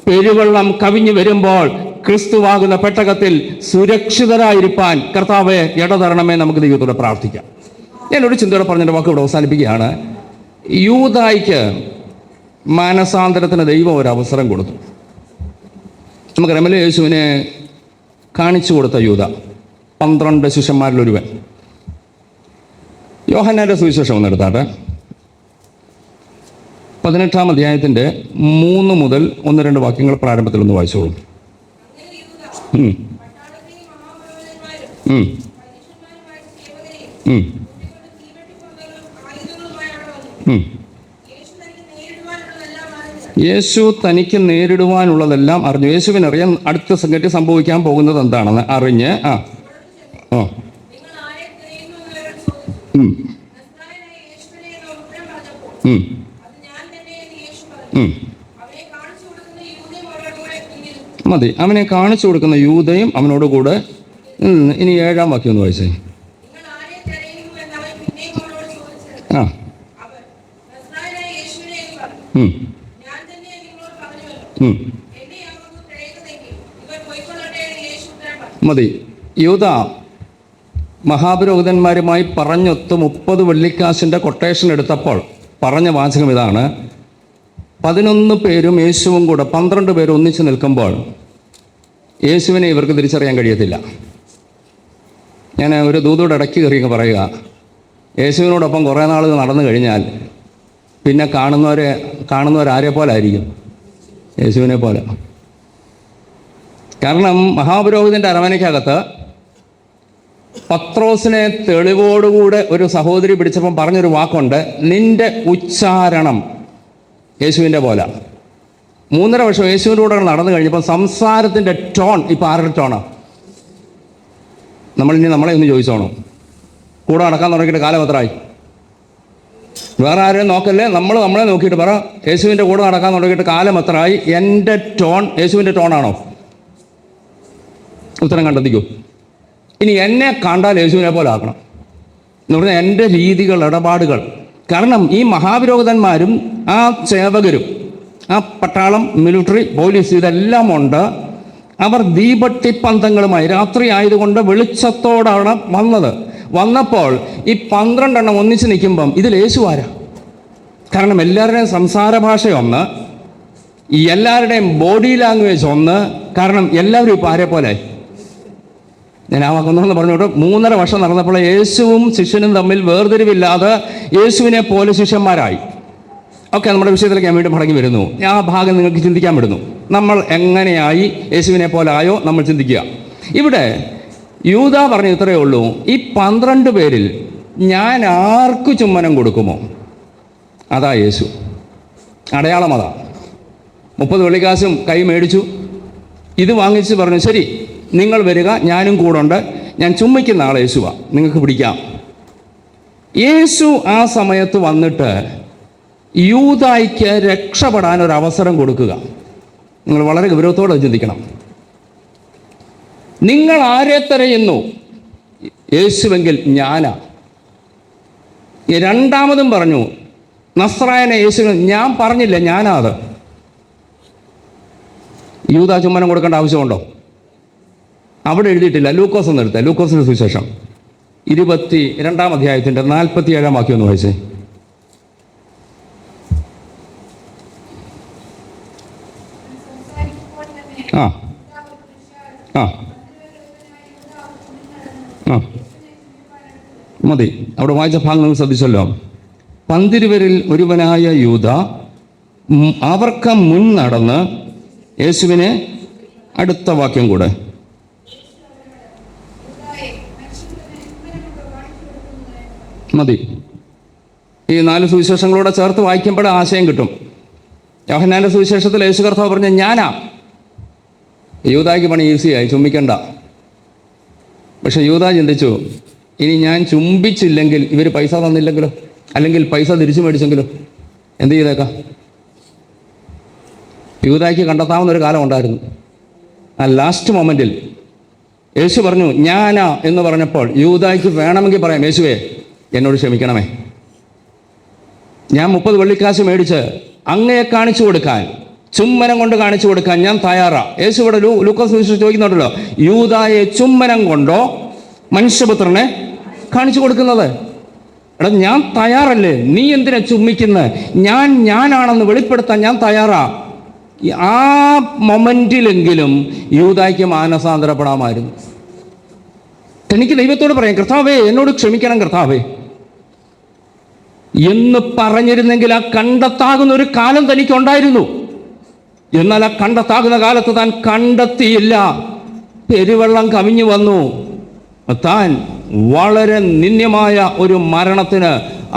[SPEAKER 1] പെരുവെള്ളം കവിഞ്ഞു വരുമ്പോൾ ക്രിസ്തുവാകുന്ന പെട്ടകത്തിൽ സുരക്ഷിതരായിരിക്കാൻ കർത്താവെ ഇടതരണമേ. നമുക്ക് ദൈവത്തോട് പ്രാർത്ഥിക്കാം. ഞാനൊരു ചിന്തയോടെ പറഞ്ഞതിൻ്റെ വാക്ക് ഇവിടെ അവസാനിപ്പിക്കുകയാണ്. യൂദായ്ക്ക് മാനസാന്തരത്തിന് ദൈവം ഒരു അവസരം കൊടുത്തു. നമുക്കറിയാമല്ലോ, യേശുവിനെ കാണിച്ചു കൊടുത്ത യൂദ 12 ശിഷ്യന്മാരിലൊരുവൻ. യോഹന്നാന്റെ സുവിശേഷം ഒന്ന് എടുത്താട്ടെ. 18-ാം അധ്യായത്തിൻ്റെ 3 മുതൽ 1-2 വാക്യങ്ങൾ പ്രാരംഭത്തിൽ ഒന്ന് വായിച്ചോളൂ. യേശു തനിക്ക് നേരിടുവാനുള്ളതെല്ലാം അറിഞ്ഞു. യേശുവിനറിയാം അടുത്ത സംഗതി സംഭവിക്കാൻ പോകുന്നത് എന്താണെന്ന് അറിഞ്ഞ് മതി. അവനെ കാണിച്ചു കൊടുക്കുന്ന യൂദയും അവനോട് കൂടെ. ഇനി 7-ാം വാക്യം ഒന്ന് വായിച്ചേ. മതി. യൂദ മഹാപുരോഹിതന്മാരുമായി പറഞ്ഞൊത്ത് 30 വെള്ളിക്കാശിൻ്റെ കൊട്ടേഷൻ എടുത്തപ്പോൾ പറഞ്ഞ വാചകം ഇതാണ്: 11 പേരും യേശുവും കൂടെ 12 പേരും ഒന്നിച്ച് നിൽക്കുമ്പോൾ യേശുവിനെ ഇവർക്ക് തിരിച്ചറിയാൻ കഴിയത്തില്ല. ഞാൻ ഒരു ദൂതോട് ഇടയ്ക്ക് കയറി പറയുക, യേശുവിനോടൊപ്പം കുറേ നാൾ നടന്നു കഴിഞ്ഞാൽ പിന്നെ കാണുന്നവരാരെ പോലെ ആയിരിക്കും? യേശുവിനെ പോലെ. കാരണം മഹാപുരോഹിതൻ്റെ അരമനയ്ക്കകത്ത് പത്രോസിനെ തെളിവോടുകൂടെ ഒരു സഹോദരി പിടിച്ചപ്പം പറഞ്ഞൊരു വാക്കുണ്ട്: നിന്റെ ഉച്ചാരണം യേശുവിൻ്റെ പോലെ. 3.5 വർഷം യേശുവിൻ്റെ കൂടെ നടന്നു കഴിഞ്ഞപ്പോൾ സംസാരത്തിൻ്റെ ടോൺ ഇപ്പം ആരുടെ ടോണാണ്? നമ്മളെ ഒന്ന് ചോദിച്ചോണം. കൂടെ നടക്കാൻ തുടങ്ങിയിട്ട് കാലം എത്രയായി? വേറെ ആരെയും നോക്കല്ലേ, നമ്മളെ നോക്കിയിട്ട് പറ, യേശുവിൻ്റെ കൂടെ നടക്കാൻ തുടങ്ങിയിട്ട് കാലം എത്രയായി? എൻ്റെ ടോൺ യേശുവിൻ്റെ ടോണാണോ? ഉത്തരം കണ്ടെത്തിക്കൂ. ഇനി എന്നെ കണ്ടാൽ യേശുവിനെ പോലെ ആക്കണം എന്ന് പറഞ്ഞാൽ എൻ്റെ രീതികൾ, ഇടപാടുകൾ. കാരണം ഈ മഹാപുരോഹിതന്മാരും ആ സേവകരും, ആ പട്ടാളം, മിലിറ്ററി, പോലീസ്, ഇതെല്ലാം ഉണ്ട്. അവർ ദീപട്ടിപ്പന്തങ്ങളുമായി, രാത്രി ആയതുകൊണ്ട് വെളിച്ചത്തോടാണ് വന്നപ്പോൾ ഈ 12 ഒന്നിച്ച് നിൽക്കുമ്പം ഇതിൽ യേശു ആരാ? കാരണം എല്ലാവരുടെയും സംസാര ഭാഷ ഒന്ന്, എല്ലാവരുടെയും ബോഡി ലാംഗ്വേജ് ഒന്ന്. കാരണം എല്ലാവരും ഇപ്പോൾ ആരെ പോലെ ഞാൻ ആ വാക്കൊന്നു പറഞ്ഞോട്ട് 3.5 വർഷം നടന്നപ്പോൾ യേശുവും ശിഷ്യനും തമ്മിൽ വേർതിരിവില്ലാതെ യേശുവിനെ പോലെ ശിഷ്യന്മാരായി. ഓക്കെ, നമ്മുടെ വിഷയത്തിലേക്ക് ഞാൻ വീണ്ടും മടങ്ങി വരുന്നു. ആ ഭാഗം നിങ്ങൾക്ക് ചിന്തിക്കാൻ വിടുന്നു. നമ്മൾ എങ്ങനെയായി യേശുവിനെ പോലെ ആയോ നമ്മൾ ചിന്തിക്കുക. ഇവിടെ യൂദ പറഞ്ഞു ഇത്രയേ ഉള്ളൂ, ഈ 12 പേരിൽ ഞാൻ ആർക്ക് ചുമ്മനം കൊടുക്കുമോ അതാ യേശു. അടയാളം അതാ. 30 വെള്ളിക്കാശും കൈ മേടിച്ചു, ഇത് വാങ്ങിച്ച് പറഞ്ഞു ശരി നിങ്ങൾ വരിക, ഞാനും കൂടെ ഉണ്ട്, ഞാൻ ചുമ്മിക്കുന്ന ആൾ യേശുവാ, നിങ്ങൾക്ക് പിടിക്കാം. യേശു ആ സമയത്ത് വന്നിട്ട് യൂദായ്ക്ക് രക്ഷപ്പെടാൻ ഒരു അവസരം കൊടുക്കുക. നിങ്ങൾ വളരെ ഗൗരവത്തോടെ ചിന്തിക്കണം. നിങ്ങൾ ആരെ തിരയുന്നു? യേശുവെങ്കിൽ ഞാനാ. രണ്ടാമതും പറഞ്ഞു നസ്രായനെ യേശു, ഞാൻ പറഞ്ഞില്ല ഞാനാ അത്. യൂദാ ചുമ്മനം കൊടുക്കേണ്ട ആവശ്യമുണ്ടോ? അവിടെ എഴുതിയിട്ടില്ല. ലൂക്കോസ് എന്ന് എടുത്തേ, ലൂക്കോസിന്റെ സുവിശേഷം 22-ാം അധ്യായത്തിൻ്റെ 47-ാം വാക്യം ഒന്ന് വായിച്ചേ. ആ ആ ആ മതി. അവിടെ വായിച്ച ഭാഗം നിങ്ങൾ ശ്രദ്ധിച്ചല്ലോ. 12 ഒരുവനായ യൂദ അവർക്ക് മുൻ നടന്ന് യേശുവിനെ, അടുത്ത വാക്യം കൂടെ, മതി. ഈ 4 സുവിശേഷങ്ങളോടെ ചേർത്ത് വായിക്കുമ്പോൾ ആശയം കിട്ടും. യോഹന്നാന്റെ സുവിശേഷത്തിൽ യേശു കർത്താവ് പറഞ്ഞ ഞാനാ. യൂദായ്ക്ക് പണി ഈസിയായി, ചുംബിക്കണ്ട. പക്ഷെ യൂദ ചിന്തിച്ചു, ഇനി ഞാൻ ചുംബിച്ചില്ലെങ്കിൽ ഇവർ പൈസ തന്നില്ലെങ്കിലോ, അല്ലെങ്കിൽ പൈസ തിരിച്ചു മേടിച്ചെങ്കിലോ എന്ത് ചെയ്തേക്കാം? യൂദായ്ക്ക് കണ്ടെത്താവുന്ന ഒരു കാലം ഉണ്ടായിരുന്നു. ആ ലാസ്റ്റ് മൊമെൻറ്റിൽ യേശു പറഞ്ഞു ഞാനാ എന്ന് പറഞ്ഞപ്പോൾ യൂദായ്ക്ക് വേണമെങ്കിൽ പറയാം, യേശുവേ എന്നോട് ക്ഷമിക്കണമേ, ഞാൻ 30 വെള്ളിക്കാശ് മേടിച്ച് അങ്ങയെ കാണിച്ചു കൊടുക്കാൻ, ചുമ്മനം കൊണ്ട് കാണിച്ചു കൊടുക്കാൻ ഞാൻ തയ്യാറാ. യേശു ഇവിടെ ലൂക്കോസ് സുവിശേഷം ചോദിക്കുന്നുണ്ടല്ലോ, യൂദായെ ചുമ്മനം കൊണ്ടോ മനുഷ്യപുത്രനെ കാണിച്ചു കൊടുക്കുന്നത്? എടാ ഞാൻ തയ്യാറല്ലേ, നീ എന്തിനാ ചുമ്മിക്കുന്നത്? ഞാനാണെന്ന് വെളിപ്പെടുത്താൻ ഞാൻ തയ്യാറാ. ആ മൊമെന്റിലെങ്കിലും യൂദായ്ക്ക് മാനസാന്തരപ്പെടാമായിരുന്നു. എനിക്ക് ദൈവത്തോട് പറയാം, കർത്താവേ എന്നോട് ക്ഷമിക്കണം കർത്താവേ എന്ന് പറഞ്ഞിരുന്നെങ്കിൽ ആ കണ്ടെത്താകുന്ന ഒരു കാലം തനിക്കുണ്ടായിരുന്നു. എന്നാൽ ആ കണ്ടെത്താകുന്ന കാലത്ത് താൻ കണ്ടെത്തിയില്ല. പെരുവെള്ളം കവിഞ്ഞു വന്നു. താൻ വളരെ നിന്ദ്യമായ ഒരു മരണത്തിന്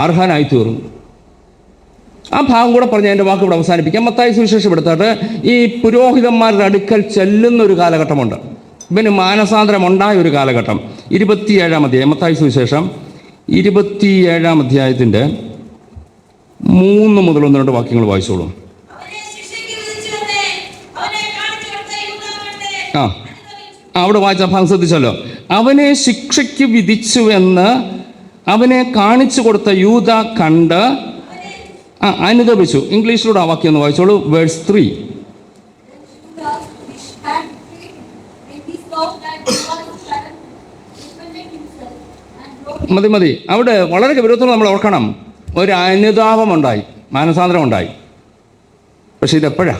[SPEAKER 1] അർഹനായി തീർന്നു. ആ ഭാഗം കൂടെ പറഞ്ഞ് എൻ്റെ വാക്ക് ഇവിടെ അവസാനിപ്പിക്കാം. മത്തായി സുവിശേഷം എടുത്തിട്ട് ഈ പുരോഹിതന്മാരുടെ അടുക്കൽ ചെല്ലുന്നൊരു കാലഘട്ടമുണ്ട്. ഇവന് മാനസാന്തരം ഉണ്ടായ ഒരു കാലഘട്ടം. 27-ാം അധ്യായം, മത്തായി സുവിശേഷം 27-ാം അധ്യായത്തിൻ്റെ 3 മുതൽ 1-2 വാക്യങ്ങൾ വായിച്ചോളൂ. അവിടെ വായിച്ച ഭാഗം ശ്രദ്ധിച്ചല്ലോ. അവനെ ശിക്ഷയ്ക്ക് വിധിച്ചുവെന്ന് അവനെ കാണിച്ചു കൊടുത്ത യൂദ കണ്ട് അനുതപിച്ചു. ഇംഗ്ലീഷിലൂടെ ആ വാക്യം ഒന്ന് വായിച്ചോളൂ. വേഴ്സ് 3. മതി. അവിടെ വളരെ ഗൗരവത്തോടെ നമ്മൾ ഓർക്കണം, ഒരു അനുതാപമുണ്ടായി, മാനസാന്തരം ഉണ്ടായി. പക്ഷെ ഇതെപ്പോഴാ?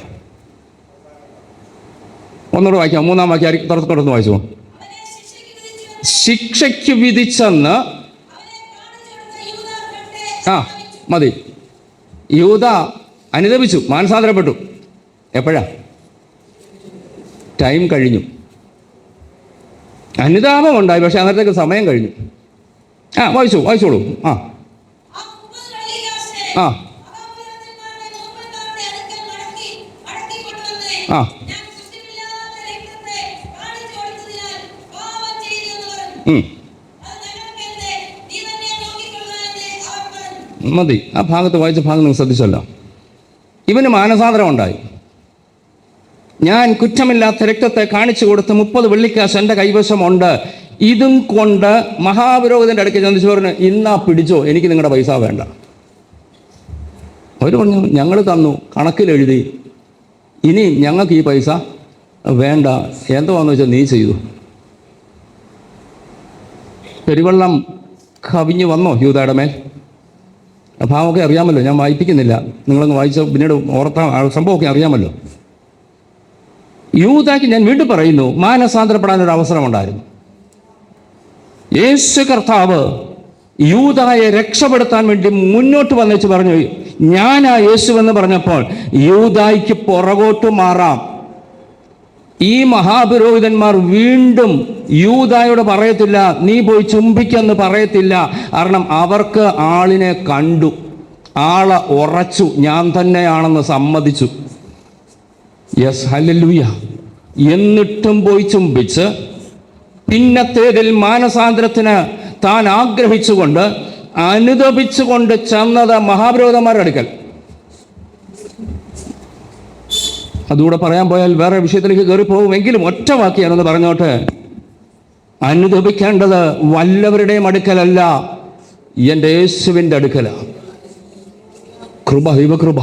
[SPEAKER 1] ഒന്നുകൂടെ വായിക്കാം. 3-ാം വാക്യം തുറന്ന് വായിച്ചു. ശിക്ഷയ്ക്ക് വിധിച്ചെന്ന് മതി. യൂദ അനുതപിച്ചു, മാനസാന്തരപ്പെട്ടു. എപ്പോഴാ? ടൈം കഴിഞ്ഞു. അനുതാപം ഉണ്ടായി, പക്ഷെ അന്നേരത്തേക്ക് സമയം കഴിഞ്ഞു. വായിച്ചോളൂ. മതി. ആ ഭാഗത്ത് വായിച്ച ഭാഗം നിങ്ങൾ ശ്രദ്ധിച്ചല്ലോ. ഇവന് മാനസാന്തരം ഉണ്ടായി. ഞാൻ കുറ്റമില്ലാത്ത രക്തത്തെ കാണിച്ചു കൊടുത്ത് 30 വെള്ളിക്കാശ് എൻ്റെ കൈവശമുണ്ട്, ഇതും കൊണ്ട് മഹാപുരോഹിതൻ്റെ അടുക്കൽ ചെന്നിച്ചു പറഞ്ഞു, ഇന്നാ പിടിച്ചോ, എനിക്ക് നിങ്ങളുടെ പൈസ വേണ്ട. അവർ പറഞ്ഞു ഞങ്ങൾ തന്നു, കണക്കിലെഴുതി, ഇനി ഞങ്ങൾക്ക് ഈ പൈസ വേണ്ട, എന്തുവാന്ന് വെച്ചാൽ നീ ചെയ്തു. പെരുവെള്ളം കവിഞ്ഞു വന്നോ യൂദായുടെ മേൽ? ഭാവമൊക്കെ അറിയാമല്ലോ, ഞാൻ വായിപ്പിക്കുന്നില്ല, നിങ്ങളങ്ങ് വായിച്ച പിന്നീട് ഓർത്ത സംഭവമൊക്കെ അറിയാമല്ലോ. യൂദായ്ക്ക് ഞാൻ വീണ്ടും പറയുന്നു, മാനസാന്തരപ്പെടാനൊരു അവസരമുണ്ടായിരുന്നു. യേശു കർത്താവ് യൂദായെ രക്ഷപ്പെടുത്താൻ വേണ്ടി മുന്നോട്ട് വന്നേച്ച് പറഞ്ഞു, ഞാനാ യേശുവെന്ന് പറഞ്ഞപ്പോൾ യൂദായ്ക്ക് പുറകോട്ട് മാറാം. ഈ മഹാപുരോഹിതന്മാർ വീണ്ടും യൂദായോട് പറയത്തില്ല, നീ പോയി ചുംബിക്കെന്ന് പറയത്തില്ല. കാരണം അവർക്ക് ആളിനെ കണ്ടു, ആളെ ഉറച്ചു, ഞാൻ തന്നെയാണെന്ന് സമ്മതിച്ചു. Yes, hallelujah. എന്നിട്ടും പോയി ചുംബിച്ച് പിന്നത്തേതിൽ മാനസാന്തരത്തിന് താൻ ആഗ്രഹിച്ചുകൊണ്ട് അനുതപിച്ചുകൊണ്ട് ചെന്നത് മഹാപുരോഹിതന്മാരുടെ അടുക്കൽ. അതുകൂടെ പറയാൻ പോയാൽ വേറെ വിഷയത്തിലേക്ക് കയറി പോകുമെങ്കിലും ഒറ്റ വാക്ക് ഞാനൊന്ന് പറഞ്ഞോട്ടെ. അനുതപിക്കേണ്ടത് വല്ലവരുടെയും അടുക്കലല്ല, എൻ്റെ യേശുവിൻ്റെ അടുക്കലാണ്. കൃപ, ദൈവകൃപ.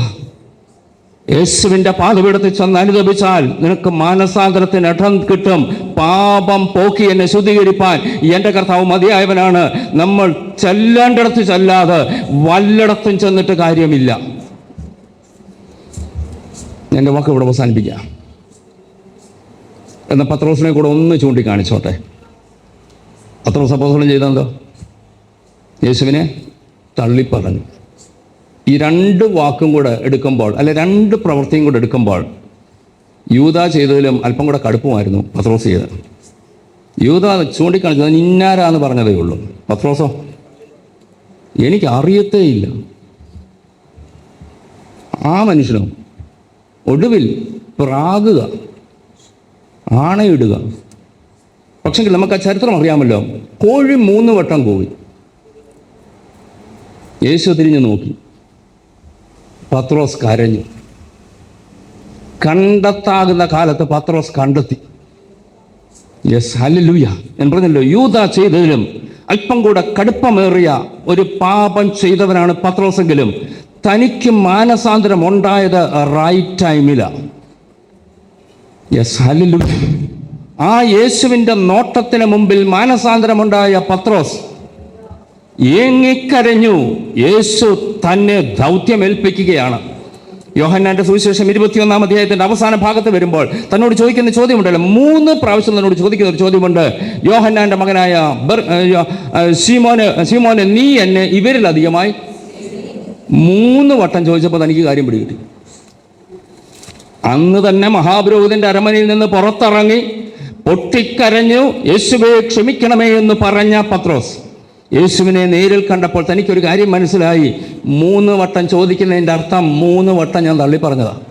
[SPEAKER 1] യേശുവിൻ്റെ പാദപീഠത്തിൽ ചെന്ന് അനുതപിച്ചാൽ നിനക്ക് മാനസാന്തരത്തിന് ഇടം കിട്ടും. പാപം പോക്കി എന്നെ ശുദ്ധീകരിപ്പാൻ എൻ്റെ കർത്താവ് മതിയായവനാണ്. നമ്മൾ ചെല്ലേണ്ടിടത്ത് ചെല്ലാതെ വല്ലയിടത്തും ചെന്നിട്ട് കാര്യമില്ല. എൻ്റെ വാക്ക് ഇവിടെ അവസാനിപ്പിക്കാം. എന്നാൽ പത്രോസിനെ കൂടെ ഒന്ന് ചൂണ്ടിക്കാണിച്ചോട്ടെ. പത്രോസ് അപ്പോസ്തലൻ ചെയ്തെന്തോ? യേശുവിനെ തള്ളിപ്പറഞ്ഞു. ഈ രണ്ട് വാക്കും കൂടെ എടുക്കുമ്പോൾ, അല്ലെ രണ്ട് പ്രവൃത്തിയും കൂടെ എടുക്കുമ്പോൾ, യൂദാ ചെയ്തതിലും അല്പം കൂടെ കടുപ്പമായിരുന്നു പത്രോസ് ചെയ്തത്. യൂദാ ചൂണ്ടിക്കാണിച്ചത് ഇന്നാരാന്ന് പറഞ്ഞതേ ഉള്ളൂ. പത്രോസോ, എനിക്ക് അറിയത്തേയില്ല. ആ മനുഷ്യനോ ഒടുവിൽ പ്രാകുക, ആണയിടുക. പക്ഷെങ്കിൽ നമുക്ക് ആ ചരിത്രം അറിയാമല്ലോ. കോഴി 3 വട്ടം കൂവി. യേശു തിരിഞ്ഞു നോക്കി, പത്രോസ് കരഞ്ഞു. കണ്ടെത്താകുന്ന കാലത്ത് പത്രോസ് കണ്ടെത്തി. Yes, hallelujah. ഞാൻ പറഞ്ഞല്ലോ, യൂദാ ചെയ്തതിലും അല്പം കൂടെ കടുപ്പമേറിയ ഒരു പാപം ചെയ്തവനാണ് പത്രോസെങ്കിലും തനിക്ക് മാനസാന്തരം ഉണ്ടായത് റൈറ്റ് ടൈമിലാണ്. Yes, hallelujah. ആ യേശുവിൻ്റെ നോട്ടത്തിന് മുമ്പിൽ മാനസാന്തരമുണ്ടായ പത്രോസ് ഏങ്ങിക്കരഞ്ഞു. യേശു തന്നെ ദൗത്യമേൽപ്പിക്കുകയാണ്. യോഹന്നാന്റെ സുവിശേഷം 21-ാം അധ്യായത്തിന്റെ അവസാന ഭാഗത്ത് വരുമ്പോൾ തന്നോട് ചോദിക്കുന്ന ചോദ്യമുണ്ടല്ലോ, 3 പ്രാവശ്യം തന്നോട് ചോദിക്കുന്ന ഒരു ചോദ്യമുണ്ട്. യോഹന്നാന്റെ മകനായ ശീമോനെ, നീ എന്നെ ഇവരിലധികമായി 3 വട്ടം ചോദിച്ചപ്പോൾ തനിക്ക് കാര്യം പിടികിട്ടി. അന്ന് തന്നെ മഹാപുരോഹിതന്റെ അരമനയിൽ നിന്ന് പുറത്തിറങ്ങി പൊട്ടിക്കരഞ്ഞു, യേശുവേ ക്ഷമിക്കണമേ എന്ന് പറഞ്ഞ പത്രോസ് യേശുവിനെ നേരിൽ കണ്ടപ്പോൾ തനിക്കൊരു കാര്യം മനസ്സിലായി. 3 വട്ടം ചോദിക്കുന്നതിൻ്റെ അർത്ഥം 3 വട്ടം ഞാൻ തള്ളി പറഞ്ഞതാണ്.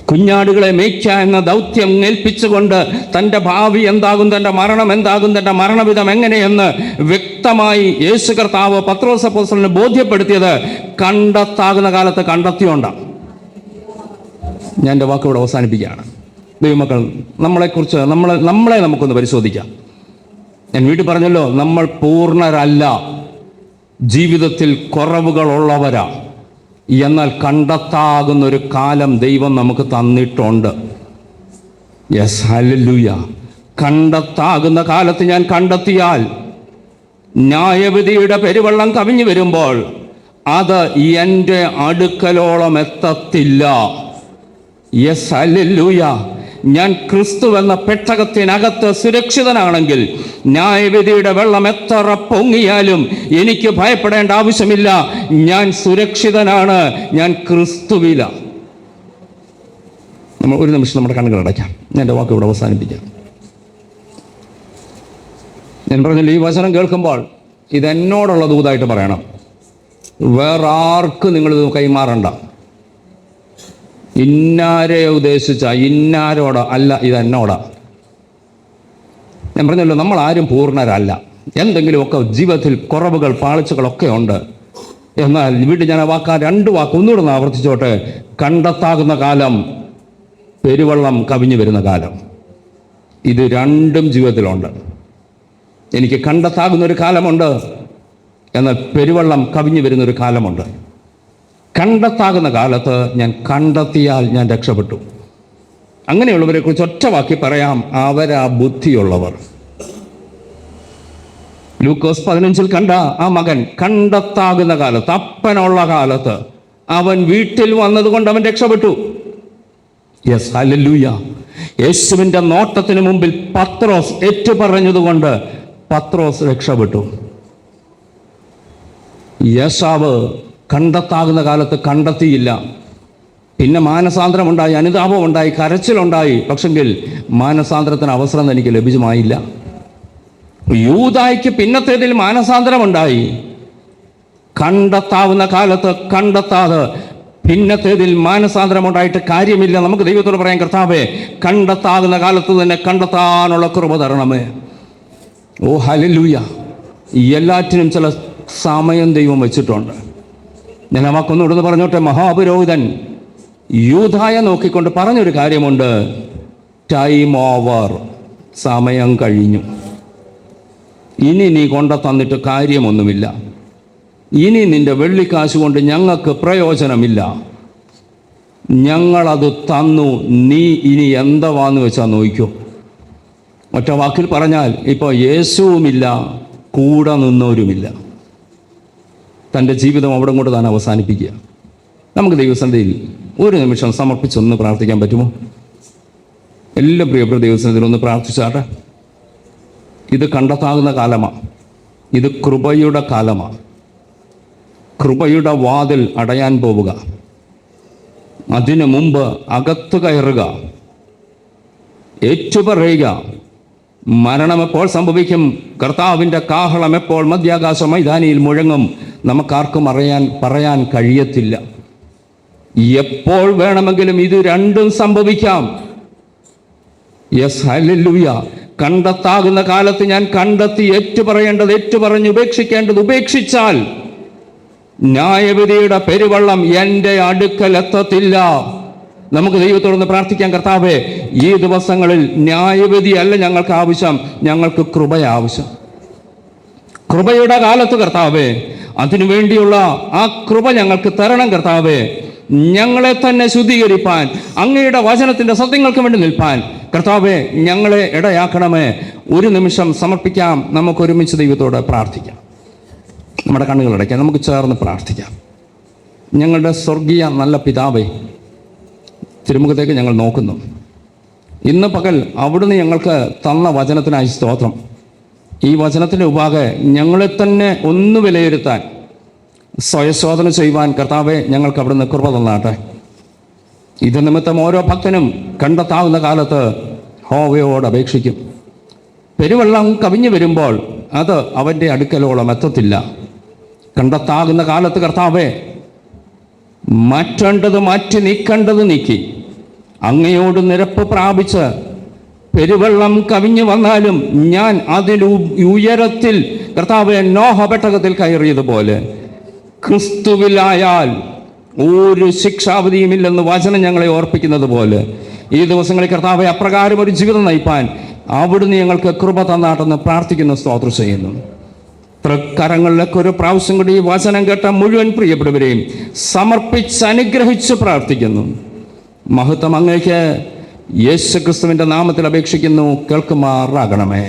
[SPEAKER 1] കുഞ്ഞാടുകളെ മേയ്ക്കുക എന്ന ദൗത്യം ഏൽപ്പിച്ചുകൊണ്ട് തൻ്റെ ഭാവി എന്താകും, തൻ്റെ മരണം എന്താകും, തൻ്റെ മരണവിധം എങ്ങനെയെന്ന് വ്യക്തമായി യേശു കർത്താവ് പത്രോസ് അപ്പോസ്തലനെ ബോധ്യപ്പെടുത്തിയത് കണ്ടെത്താകുന്ന കാലത്ത് കണ്ടെത്തിയോണ്ടാണ്. ഞാൻ എൻ്റെ വാക്കിവിടെ അവസാനിപ്പിക്കുകയാണ്. ദൈവമക്കൾ, നമ്മളെക്കുറിച്ച് നമ്മളെ നമുക്കൊന്ന് പരിശോധിക്കാം. ഞാൻ വീട്ടിൽ പറഞ്ഞല്ലോ, നമ്മൾ പൂർണ്ണരല്ല, ജീവിതത്തിൽ കുറവുകളുള്ളവരാ. എന്നാൽ കണ്ടെത്താകുന്നൊരു കാലം ദൈവം നമുക്ക് തന്നിട്ടുണ്ട്. Yes, hallelujah. കണ്ടെത്താകുന്ന കാലത്ത് ഞാൻ കണ്ടെത്തിയാൽ ന്യായവിധിയുടെ പെരുവെള്ളം കവിഞ്ഞു വരുമ്പോൾ അത് എൻ്റെ അടുക്കലോളം എത്തത്തില്ല. Yes, hallelujah. ഞാൻ ക്രിസ്തു എന്ന പെട്ടകത്തിനകത്ത് സുരക്ഷിതനാണെങ്കിൽ ന്യായവിധിയുടെ വെള്ളം എത്ര പൊങ്ങിയാലും എനിക്ക് ഭയപ്പെടേണ്ട ആവശ്യമില്ല. ഞാൻ സുരക്ഷിതനാണ്, ഞാൻ ക്രിസ്തുവില. നമ്മൾ ഒരു നിമിഷം നമ്മുടെ കണ്ണുകൾ അടയ്ക്കാം. ഞാൻ എൻ്റെ വാക്ക് ഇവിടെ അവസാനിപ്പിക്കാം. ഞാൻ പറഞ്ഞില്ല, ഈ വചനം കേൾക്കുമ്പോൾ ഇതെന്നോടുള്ള ദൂതായിട്ട് പറയണം. വേറെ ആർക്കും നിങ്ങളിത് കൈമാറണ്ട. ഇന്നാരെ ഉദ്ദേശിച്ച ഇന്നാരോടോ അല്ല, ഇതെന്നോടാ. ഞാൻ പറഞ്ഞല്ലോ, നമ്മൾ ആരും പൂർണ്ണരല്ല. എന്തെങ്കിലുമൊക്കെ ജീവിതത്തിൽ കുറവുകൾ, പാളിച്ചകളൊക്കെ ഉണ്ട്. എന്നാൽ വീട്ടിൽ ഞാൻ ആ 2 വാക്ക് ഒന്നുകൂടെ ഒന്ന് ആവർത്തിച്ചോട്ടെ. കണ്ടെത്താകുന്ന കാലം, പെരുവെള്ളം കവിഞ്ഞു വരുന്ന കാലം. ഇത് രണ്ടും ജീവിതത്തിലുണ്ട്. എനിക്ക് കണ്ടെത്താകുന്നൊരു കാലമുണ്ട്, എന്നാൽ പെരുവെള്ളം കവിഞ്ഞു വരുന്നൊരു കാലമുണ്ട്. കണ്ടെത്താകുന്ന കാലത്ത് ഞാൻ കണ്ടെത്തിയാൽ ഞാൻ രക്ഷപ്പെട്ടു. അങ്ങനെയുള്ളവരെ കുറിച്ച് ഒറ്റ വാക്കി പറയാം, അവരാ ബുദ്ധിയുള്ളവർ. ലൂക്കോസ് 15 കണ്ട ആ മകൻ കണ്ടെത്താകുന്ന കാലത്ത്, അപ്പനുള്ള കാലത്ത് അവൻ വീട്ടിൽ വന്നതുകൊണ്ട് അവൻ രക്ഷപ്പെട്ടു. Yes, hallelujah. യേശുവിൻ്റെ നോട്ടത്തിന് മുമ്പിൽ പത്രോസ് ഏറ്റുപറഞ്ഞതുകൊണ്ട് പത്രോസ് രക്ഷപ്പെട്ടു. യേശാവ് കണ്ടെത്താകുന്ന കാലത്ത് കണ്ടെത്തിയില്ല. പിന്നെ മാനസാന്തരമുണ്ടായി, അനുതാപമുണ്ടായി, കരച്ചിലുണ്ടായി. പക്ഷെങ്കിൽ മാനസാന്തരത്തിന് അവസരം തനിക്ക് ലഭ്യമായില്ല. യൂദായ്ക്ക് പിന്നത്തേതിൽ മാനസാന്തരമുണ്ടായി. കണ്ടെത്താവുന്ന കാലത്ത് കണ്ടെത്താതെ പിന്നത്തേതിൽ മാനസാന്തരമുണ്ടായിട്ട് കാര്യമില്ല. നമുക്ക് ദൈവത്തോട് പറയാം, കർത്താവേ, കണ്ടെത്താകുന്ന കാലത്ത് തന്നെ കണ്ടെത്താനുള്ള കൃപ തരണമേ. ഓ ഹല്ലേലൂയ. എല്ലാറ്റിനും ചില സമയം ദൈവം വെച്ചിട്ടുണ്ട്. ഞാൻ ആ വാക്കൊന്നുകൂടെ പറഞ്ഞോട്ടെ. മഹാപുരോഹിതൻ യൂദായെ നോക്കിക്കൊണ്ട് പറഞ്ഞൊരു കാര്യമുണ്ട്, ടൈം ഓവർ, സമയം കഴിഞ്ഞു. ഇനി നീ കൊണ്ട തന്നിട്ട് കാര്യമൊന്നുമില്ല. ഇനി നിന്റെ വെള്ളിക്കാശ് കൊണ്ട് ഞങ്ങൾക്ക് പ്രയോജനമില്ല. ഞങ്ങളത് തന്നു, നീ ഇനി എന്താന്ന് വെച്ചാൽ നോക്കിക്കോ. ഒറ്റ വാക്കിൽ പറഞ്ഞാൽ ഇപ്പോൾ യേശുവുമില്ല, കൂടെ നിന്നവരുമില്ല. തൻ്റെ ജീവിതം അവിടെ കൊണ്ട് താൻ അവസാനിപ്പിക്കുക. നമുക്ക് ദൈവസന്നിധിയിൽ ഒരു നിമിഷം സമർപ്പിച്ചൊന്ന് പ്രാർത്ഥിക്കാൻ പറ്റുമോ? എല്ലാ പ്രിയപ്പെട്ട ദൈവസന്നിധിയിൽ ഒന്ന് പ്രാർത്ഥിച്ചാട്ടെ. ഇത് കണ്ടെത്താകുന്ന കാലമാണ്. ഇത് കൃപയുടെ കാലമാണ്. കൃപയുടെ വാതിൽ അടയാൻ പോവുക. അതിനു മുമ്പ് അകത്ത് കയറുക, ഏറ്റുപറയുക. മരണം എപ്പോൾ സംഭവിക്കും, കർത്താവിൻ്റെ കാഹളം എപ്പോൾ മധ്യാകാശ മൈതാനിയിൽ മുഴങ്ങും, നമുക്കാർക്കും പറയാൻ കഴിയത്തില്ല. എപ്പോൾ വേണമെങ്കിലും ഇത് രണ്ടും സംഭവിക്കാം. Yes, hallelujah. കണ്ടെത്താകുന്ന കാലത്ത് ഞാൻ കണ്ടെത്തി ഏറ്റുപറയേണ്ടത് ഏറ്റുപറഞ്ഞ് ഉപേക്ഷിക്കേണ്ടത് ഉപേക്ഷിച്ചാൽ ന്യായവിധിയുടെ പെരുവെള്ളം എൻ്റെ അടുക്കൽ എത്തത്തില്ല. നമുക്ക് ദൈവത്തോടൊന്ന് പ്രാർത്ഥിക്കാം, കർത്താവേ, ഈ ദിവസങ്ങളിൽ ന്യായവിധി അല്ല ഞങ്ങൾക്ക് ആവശ്യം, ഞങ്ങൾക്ക് കൃപ ആവശ്യം. കൃപയുടെ കാലത്ത് കർത്താവേ, അതിനുവേണ്ടിയുള്ള ആ കൃപ ഞങ്ങൾക്ക് തരണം കർത്താവേ. ഞങ്ങളെ തന്നെ ശുദ്ധീകരിപ്പാൻ, അങ്ങയുടെ വചനത്തിൻ്റെ സത്യങ്ങൾക്ക് വേണ്ടി നിൽപ്പാൻ കർത്താവേ ഞങ്ങളെ ഇടയാക്കണമേ. ഒരു നിമിഷം സമർപ്പിക്കാം. നമുക്കൊരുമിച്ച് ദൈവത്തോട് പ്രാർത്ഥിക്കാം. നമ്മുടെ കണ്ണുകളടയ്ക്കാം, നമുക്ക് ചേർന്ന് പ്രാർത്ഥിക്കാം. ഞങ്ങളുടെ സ്വർഗീയ നല്ല പിതാവേ, തിരുമുഖത്തേക്ക് ഞങ്ങൾ നോക്കുന്നു. ഇന്ന് പകൽ അവിടുന്ന് ഞങ്ങൾക്ക് തന്ന വചനത്തിനായി സ്തോത്രം. ഈ വചനത്തിൻ്റെ മുമ്പാകെ ഞങ്ങളെ തന്നെ ഒന്ന് വിലയിരുത്താൻ, സ്വയശോധന ചെയ്യുവാൻ കർത്താവെ ഞങ്ങൾക്ക് അവിടുന്ന് കൃപ തന്നാട്ടെ. ഇത് നിമിത്തം ഓരോ ഭക്തനും കണ്ടെത്താവുന്ന കാലത്ത് ഹോവയോട് അപേക്ഷിക്കും. പെരുവെള്ളം കവിഞ്ഞു വരുമ്പോൾ അത് അവൻ്റെ അടുക്കലോളം എത്തത്തില്ല. കണ്ടെത്താകുന്ന കാലത്ത് കർത്താവെ മാറ്റേണ്ടത് മാറ്റി, നീക്കേണ്ടത് നീക്കി, അങ്ങയോട് നിരപ്പ് പ്രാപിച്ച് പെരുവെള്ളം കവിഞ്ഞു വന്നാലും ഞാൻ ഉയരത്തിൽ കർത്താവെ നോഹ പെട്ടകത്തിൽ കയറിയതുപോലെ ക്രിസ്തുവിലായാൽ ഒരു ശിക്ഷാവിധിയുമില്ലെന്ന് വചനം ഞങ്ങളെ ഓർപ്പിക്കുന്നത് പോലെ ഈ ദിവസങ്ങളിൽ കർത്താവെ അപ്രകാരം ഒരു ജീവിതം നയിപ്പാൻ അവിടുന്ന് ഞങ്ങൾക്ക് കൃപ തന്നാട്ടെന്ന് പ്രാർത്ഥിക്കുന്ന സ്തോത്രം ചെയ്യുന്നു. തൃക്കരങ്ങളിലേക്ക് ഒരു പ്രാവശ്യം കൂടി ഈ വചനം കേട്ട മുഴുവൻ പ്രിയപ്പെട്ടവരെയും സമർപ്പിച്ച് അനുഗ്രഹിച്ച് പ്രാർത്ഥിക്കുന്നു. മഹത്വം അങ്ങേക്ക് യേശുക്രിസ്തുവിൻ്റെ നാമത്തിൽ അപേക്ഷിക്കുന്നു, കേൾക്കുമാറാകണമേ.